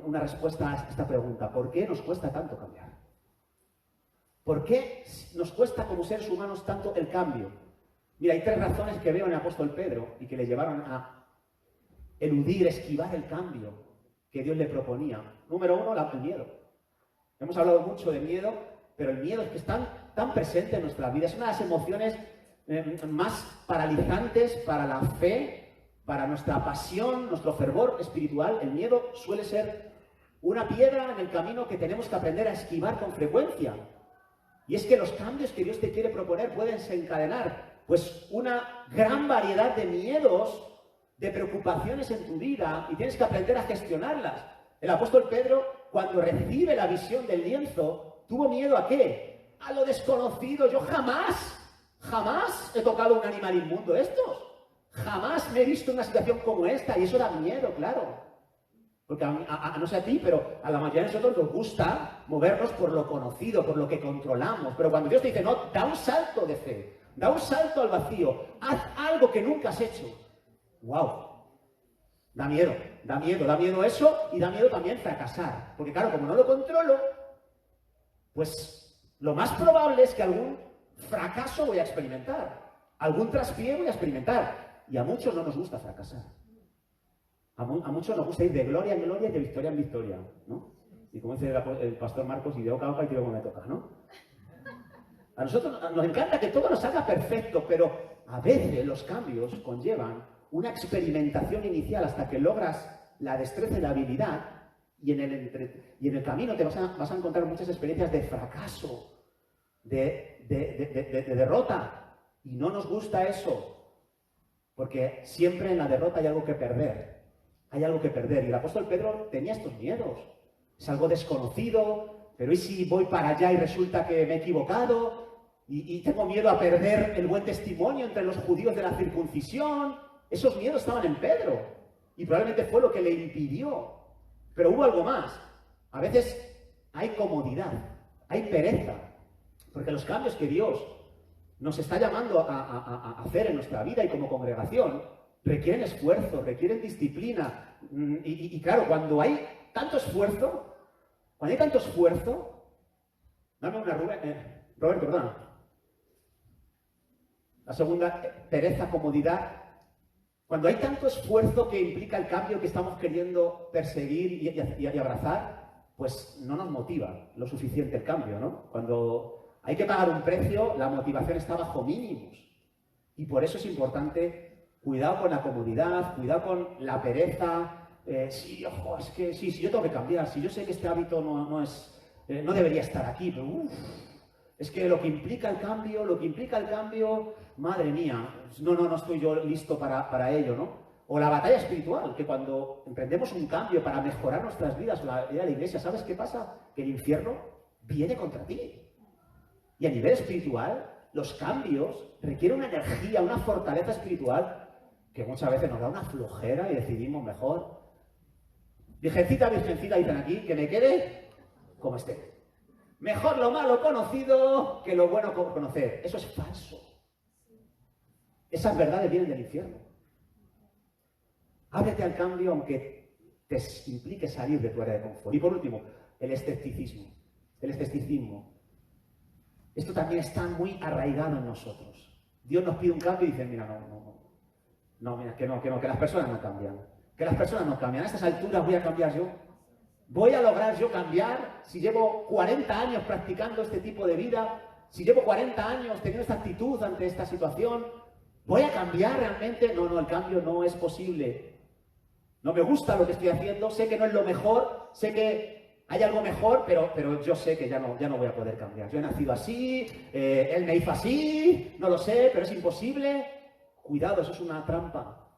una respuesta a esta pregunta. ¿Por qué nos cuesta tanto cambiar? ¿Por qué nos cuesta como seres humanos tanto el cambio? Mira, hay 3 razones que veo en el apóstol Pedro y que le llevaron a eludir, esquivar el cambio que Dios le proponía. Número 1, el miedo. Hemos hablado mucho de miedo, pero el miedo es que es tan presente en nuestra vida. Es una de las emociones más paralizantes para la fe, para nuestra pasión, nuestro fervor espiritual. El miedo suele ser una piedra en el camino que tenemos que aprender a esquivar con frecuencia. Y es que los cambios que Dios te quiere proponer pueden desencadenar pues una gran variedad de miedos, de preocupaciones en tu vida, y tienes que aprender a gestionarlas. El apóstol Pedro, cuando recibe la visión del lienzo, ¿tuvo miedo a qué? A lo desconocido. Yo jamás he tocado un animal inmundo de estos. Jamás me he visto en una situación como esta, y eso da miedo, claro. Porque no sé a ti, pero a la mayoría de nosotros nos gusta movernos por lo conocido, por lo que controlamos. Pero cuando Dios te dice, no, da un salto de fe, da un salto al vacío, haz algo que nunca has hecho. ¡Wow! Da miedo eso, y da miedo también fracasar. Porque claro, como no lo controlo, pues lo más probable es que algún fracaso voy a experimentar, algún traspié voy a experimentar. Y a muchos no nos gusta fracasar. A muchos nos gusta ir de gloria en gloria y de victoria en victoria, ¿no? Y como dice el pastor Marcos, y de oca a oca y tiro como me toca, ¿no? A nosotros nos encanta que todo nos salga perfecto, pero a veces los cambios conllevan una experimentación inicial hasta que logras la destreza y la habilidad, y en el camino te vas a encontrar muchas experiencias de fracaso, de derrota, y no nos gusta eso, porque siempre en la derrota hay algo que perder. Hay algo que perder. Y el apóstol Pedro tenía estos miedos. es algo desconocido, pero ¿y si voy para allá y resulta que me he equivocado? Y tengo miedo a perder el buen testimonio entre los judíos de la circuncisión. Esos miedos estaban en Pedro y probablemente fue lo que le impidió. Pero hubo algo más. A veces hay comodidad, hay pereza, porque los cambios que Dios nos está llamando a hacer en nuestra vida y como congregación requieren esfuerzo, requieren disciplina. Y claro, cuando hay tanto esfuerzo, dame una Robert, perdona. La segunda, pereza, comodidad. Cuando hay tanto esfuerzo que implica el cambio que estamos queriendo perseguir y abrazar, pues no nos motiva lo suficiente el cambio, ¿no? Cuando hay que pagar un precio, la motivación está bajo mínimos. Y por eso es importante, cuidado con la comodidad, cuidado con la pereza. Sí, ojo, es que sí, yo tengo que cambiar. Si yo sé que este hábito no debería estar aquí, pero es que lo que implica el cambio, madre mía, no estoy yo listo para ello, ¿no? O la batalla espiritual, que cuando emprendemos un cambio para mejorar nuestras vidas, la vida de la iglesia, ¿sabes qué pasa? Que el infierno viene contra ti. Y a nivel espiritual, los cambios requieren una energía, una fortaleza espiritual que muchas veces nos da una flojera y decidimos mejor. Virgencita, dicen aquí, que me quede como esté. Mejor lo malo conocido que lo bueno conocer. Eso es falso. Esas verdades vienen del infierno. Ábrete al cambio aunque te implique salir de tu área de confort. Y por último, el escepticismo. El escepticismo. Esto también está muy arraigado en nosotros. Dios nos pide un cambio y dice, mira, mira, que las personas no cambian. Que las personas no cambian. A estas alturas voy a cambiar yo. ¿Voy a lograr yo cambiar si llevo 40 años practicando este tipo de vida? Si llevo 40 años teniendo esta actitud ante esta situación, ¿voy a cambiar realmente? No, el cambio no es posible. No me gusta lo que estoy haciendo, sé que no es lo mejor, sé que hay algo mejor, pero yo sé que ya no voy a poder cambiar. Yo he nacido así, él me hizo así, no lo sé, pero es imposible. Cuidado, eso es una trampa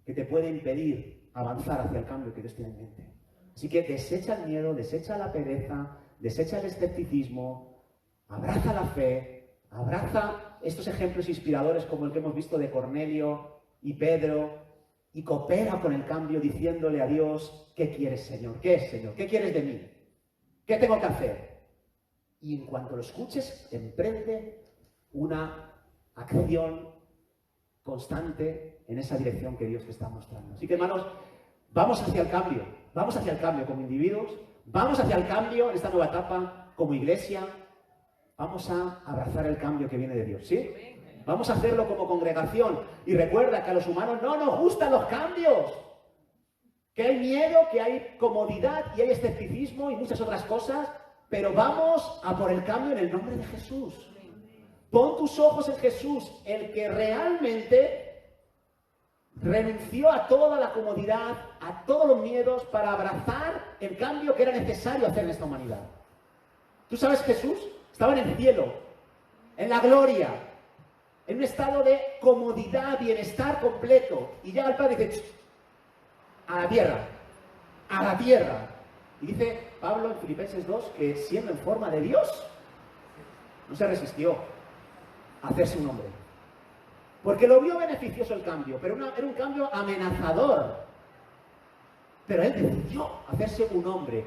que te puede impedir avanzar hacia el cambio que Dios tiene en mente. Así que desecha el miedo, desecha la pereza, desecha el escepticismo, abraza la fe, abraza estos ejemplos inspiradores como el que hemos visto de Cornelio y Pedro y coopera con el cambio diciéndole a Dios, ¿qué quieres, Señor? ¿Qué es, Señor? ¿Qué quieres de mí? ¿Qué tengo que hacer? Y en cuanto lo escuches, emprende una acción constante en esa dirección que Dios te está mostrando. Así que, hermanos, vamos hacia el cambio como individuos, vamos hacia el cambio en esta nueva etapa como iglesia, vamos a abrazar el cambio que viene de Dios, ¿sí? Vamos a hacerlo como congregación y recuerda que a los humanos no nos gustan los cambios, que hay miedo, que hay comodidad y hay escepticismo y muchas otras cosas, pero vamos a por el cambio en el nombre de Jesús. Pon tus ojos en Jesús, el que realmente renunció a toda la comodidad, a todos los miedos para abrazar el cambio que era necesario hacer en esta humanidad. ¿Tú sabes Jesús? Estaba en el cielo, en la gloria, en un estado de comodidad, bienestar completo. Y llega el Padre y dice, a la tierra. Y dice Pablo en Filipenses 2 que siendo en forma de Dios, no se resistió a hacerse un hombre. Porque lo vio beneficioso el cambio, pero era un cambio amenazador. Pero él decidió hacerse un hombre.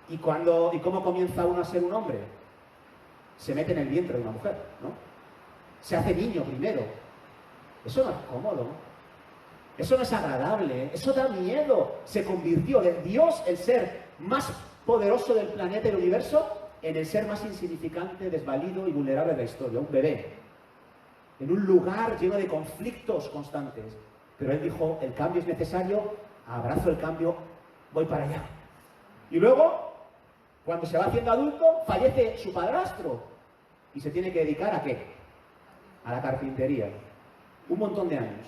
¿Y cómo comienza uno a ser un hombre? Se mete en el vientre de una mujer, ¿no? Se hace niño primero. Eso no es cómodo. Eso no es agradable. Eso da miedo. Se convirtió de Dios, el ser más poderoso del planeta y del universo, en el ser más insignificante, desvalido y vulnerable de la historia. Un bebé. En un lugar lleno de conflictos constantes. Pero él dijo, el cambio es necesario, abrazo el cambio, voy para allá. Y luego, cuando se va haciendo adulto, fallece su padrastro. Y se tiene que dedicar ¿a qué? A la carpintería. Un montón de años.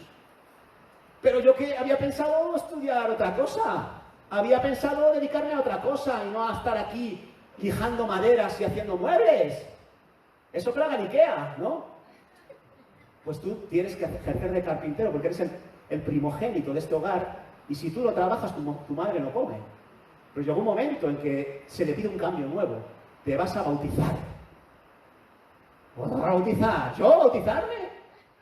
Pero yo que había pensado estudiar otra cosa. Había pensado dedicarme a otra cosa y no a estar aquí lijando maderas y haciendo muebles. Eso que lo haga Ikea, ¿no? Pues tú tienes que ejercer de carpintero porque eres el primogénito de este hogar y si tú lo trabajas, tu madre no come. Pero llegó un momento en que se le pide un cambio nuevo. Te vas a bautizar. ¿Vas a bautizar? ¿Yo bautizarme?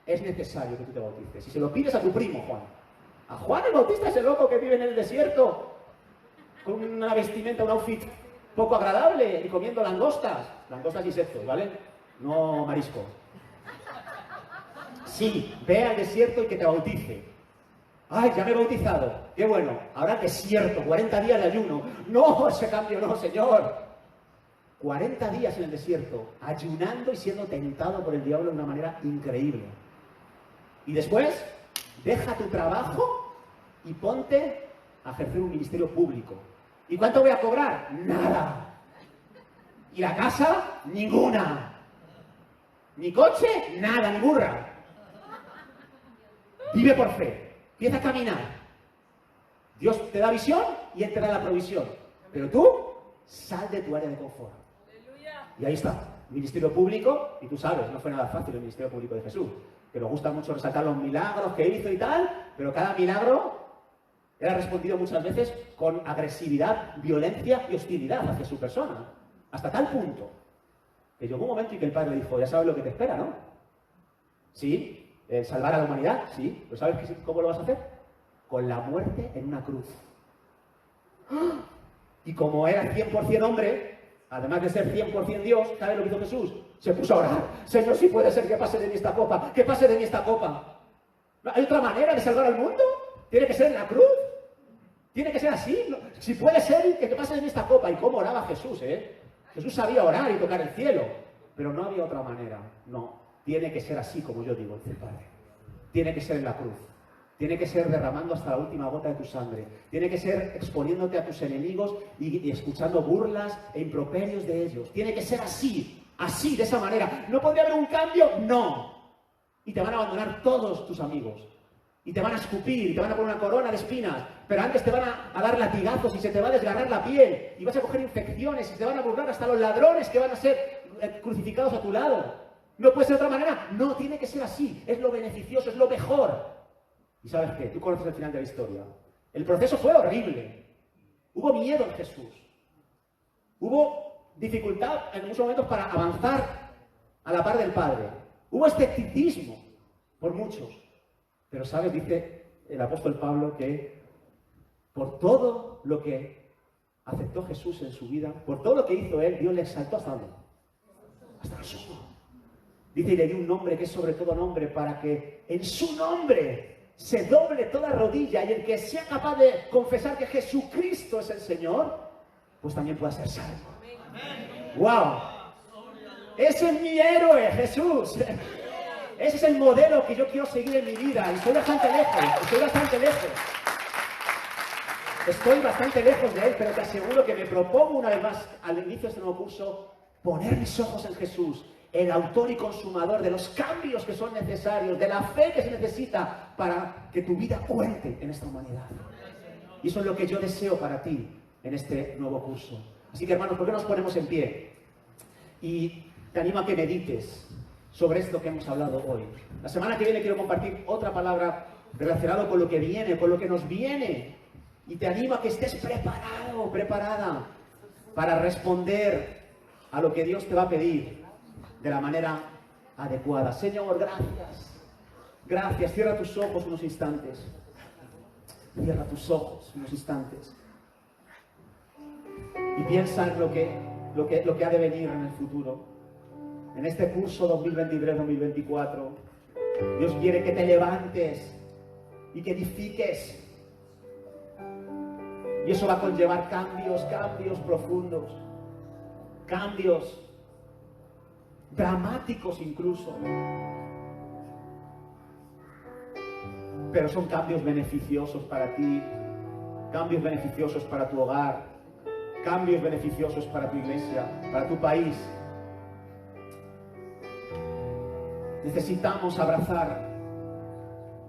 Es necesario que tú te bautices. Y se lo pides a tu primo, Juan. A Juan el Bautista, ese loco que vive en el desierto, con una vestimenta, un outfit poco agradable y comiendo langostas. Langostas y insectos, ¿vale? No marisco. Sí, ve al desierto y que te bautice. ¡Ay, ya me he bautizado! ¡Qué bueno! Ahora desierto, 40 días de ayuno. ¡No, ese cambio no, Señor! 40 días en el desierto, ayunando y siendo tentado por el diablo de una manera increíble. Y después, deja tu trabajo y ponte a ejercer un ministerio público. ¿Y cuánto voy a cobrar? Nada. ¿Y la casa? Ninguna. ¿Ni coche? Nada, ni burra. Vive por fe. Empieza a caminar. Dios te da visión y Él te da la provisión. Pero tú, sal de tu área de confort. Y ahí está, ministerio público, y tú sabes, no fue nada fácil el ministerio público de Jesús, que nos gusta mucho resaltar los milagros que hizo y tal, pero cada milagro era respondido muchas veces con agresividad, violencia y hostilidad hacia su persona. Hasta tal punto que llegó un momento en que el Padre le dijo, ya sabes lo que te espera, ¿no? Sí, salvar a la humanidad, sí, pero ¿sabes cómo lo vas a hacer? Con la muerte en una cruz. Y como era 100% hombre, además de ser 100% Dios, ¿sabes lo que hizo Jesús? Se puso a orar. Señor, si puede ser que pase de mí esta copa, que pase de mí esta copa. ¿Hay otra manera de salvar al mundo? ¿Tiene que ser en la cruz? ¿Tiene que ser así? No. Si puede ser que pase de mí esta copa. ¿Y cómo oraba Jesús, Jesús sabía orar y tocar el cielo. Pero no había otra manera. No. Tiene que ser así como yo digo, dice el Padre. Tiene que ser en la cruz. Tiene que ser derramando hasta la última gota de tu sangre. Tiene que ser exponiéndote a tus enemigos y escuchando burlas e improperios de ellos. Tiene que ser así, de esa manera. ¿No podría haber un cambio? No. Y te van a abandonar todos tus amigos. Y te van a escupir, y te van a poner una corona de espinas. Pero antes te van a dar latigazos y se te va a desgarrar la piel. Y vas a coger infecciones y te van a burlar hasta los ladrones que van a ser crucificados a tu lado. ¿No puede ser de otra manera? No, tiene que ser así. Es lo beneficioso, es lo mejor. ¿Y sabes qué? Tú conoces el final de la historia. El proceso fue horrible. Hubo miedo en Jesús. Hubo dificultad en muchos momentos para avanzar a la par del Padre. Hubo escepticismo por muchos. Pero, ¿sabes? Dice el apóstol Pablo que por todo lo que aceptó Jesús en su vida, por todo lo que hizo Él, Dios le exaltó hasta dónde? Hasta el sumo. Dice, y le dio un nombre que es sobre todo nombre, para que en su nombre se doble toda rodilla, y el que sea capaz de confesar que Jesucristo es el Señor, pues también pueda ser salvo. ¡Wow! Ese es mi héroe, Jesús. Ese es el modelo que yo quiero seguir en mi vida. Y estoy bastante lejos de él, pero te aseguro que me propongo una vez más, al inicio de este nuevo curso, poner mis ojos en Jesús, el autor y consumador de los cambios que son necesarios, de la fe que se necesita para que tu vida cuente en esta humanidad. Y eso es lo que yo deseo para ti en este nuevo curso. Así que, hermanos, ¿por qué nos ponemos en pie? Y te animo a que medites sobre esto que hemos hablado hoy. La semana que viene quiero compartir otra palabra relacionada con lo que viene, con lo que nos viene. Y te animo a que estés preparado, preparada para responder a lo que Dios te va a pedir de la manera adecuada. Señor, gracias. Gracias. Cierra tus ojos unos instantes. Cierra tus ojos unos instantes. Y piensa en lo que ha de venir en el futuro. En este curso 2023-2024, Dios quiere que te levantes y que edifiques. Y eso va a conllevar cambios profundos. Cambios dramáticos incluso. Pero son cambios beneficiosos para ti, cambios beneficiosos para tu hogar, cambios beneficiosos para tu iglesia, para tu país. Necesitamos abrazar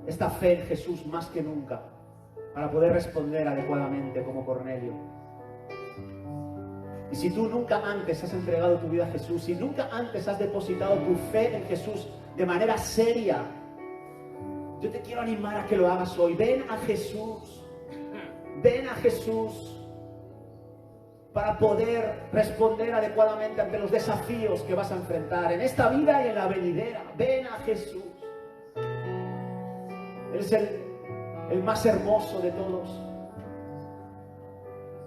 esta fe en Jesús más que nunca para poder responder adecuadamente como Cornelio. Y si tú nunca antes has entregado tu vida a Jesús, si nunca antes has depositado tu fe en Jesús de manera seria, yo te quiero animar a que lo hagas hoy. Ven a Jesús. Ven a Jesús. para poder responder adecuadamente ante los desafíos que vas a enfrentar en esta vida y en la venidera. Ven a Jesús. Él es el más hermoso de todos.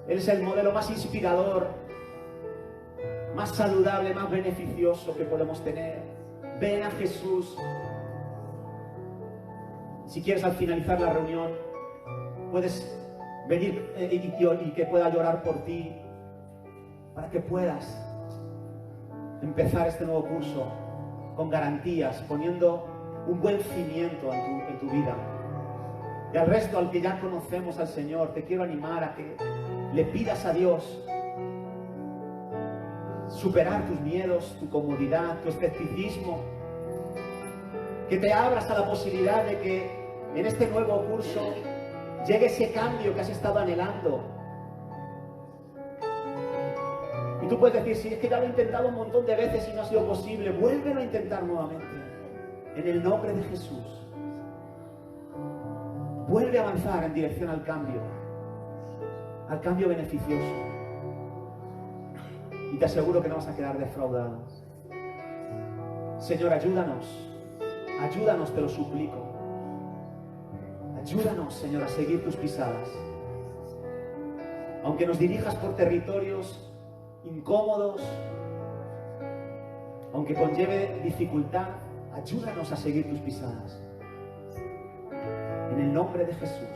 Él es el modelo más inspirador, más saludable, más beneficioso que podemos tener. Ven a Jesús. Si quieres, al finalizar la reunión, puedes venir y que pueda llorar por ti, para que puedas empezar este nuevo curso con garantías, poniendo un buen cimiento en tu vida. Y al resto, al que ya conocemos al Señor, te quiero animar a que le pidas a Dios superar tus miedos, tu comodidad, tu escepticismo, que te abras a la posibilidad de que en este nuevo curso llegue ese cambio que has estado anhelando. Y tú puedes decir, sí, es que ya lo he intentado un montón de veces y no ha sido posible. Vuélvelo a intentar nuevamente. En el nombre de Jesús. Vuelve a avanzar en dirección al cambio beneficioso. Y te aseguro que no vas a quedar defraudado. Señor, ayúdanos. Ayúdanos, te lo suplico. Ayúdanos, Señor, a seguir tus pisadas. Aunque nos dirijas por territorios incómodos, aunque conlleve dificultad, ayúdanos a seguir tus pisadas. En el nombre de Jesús.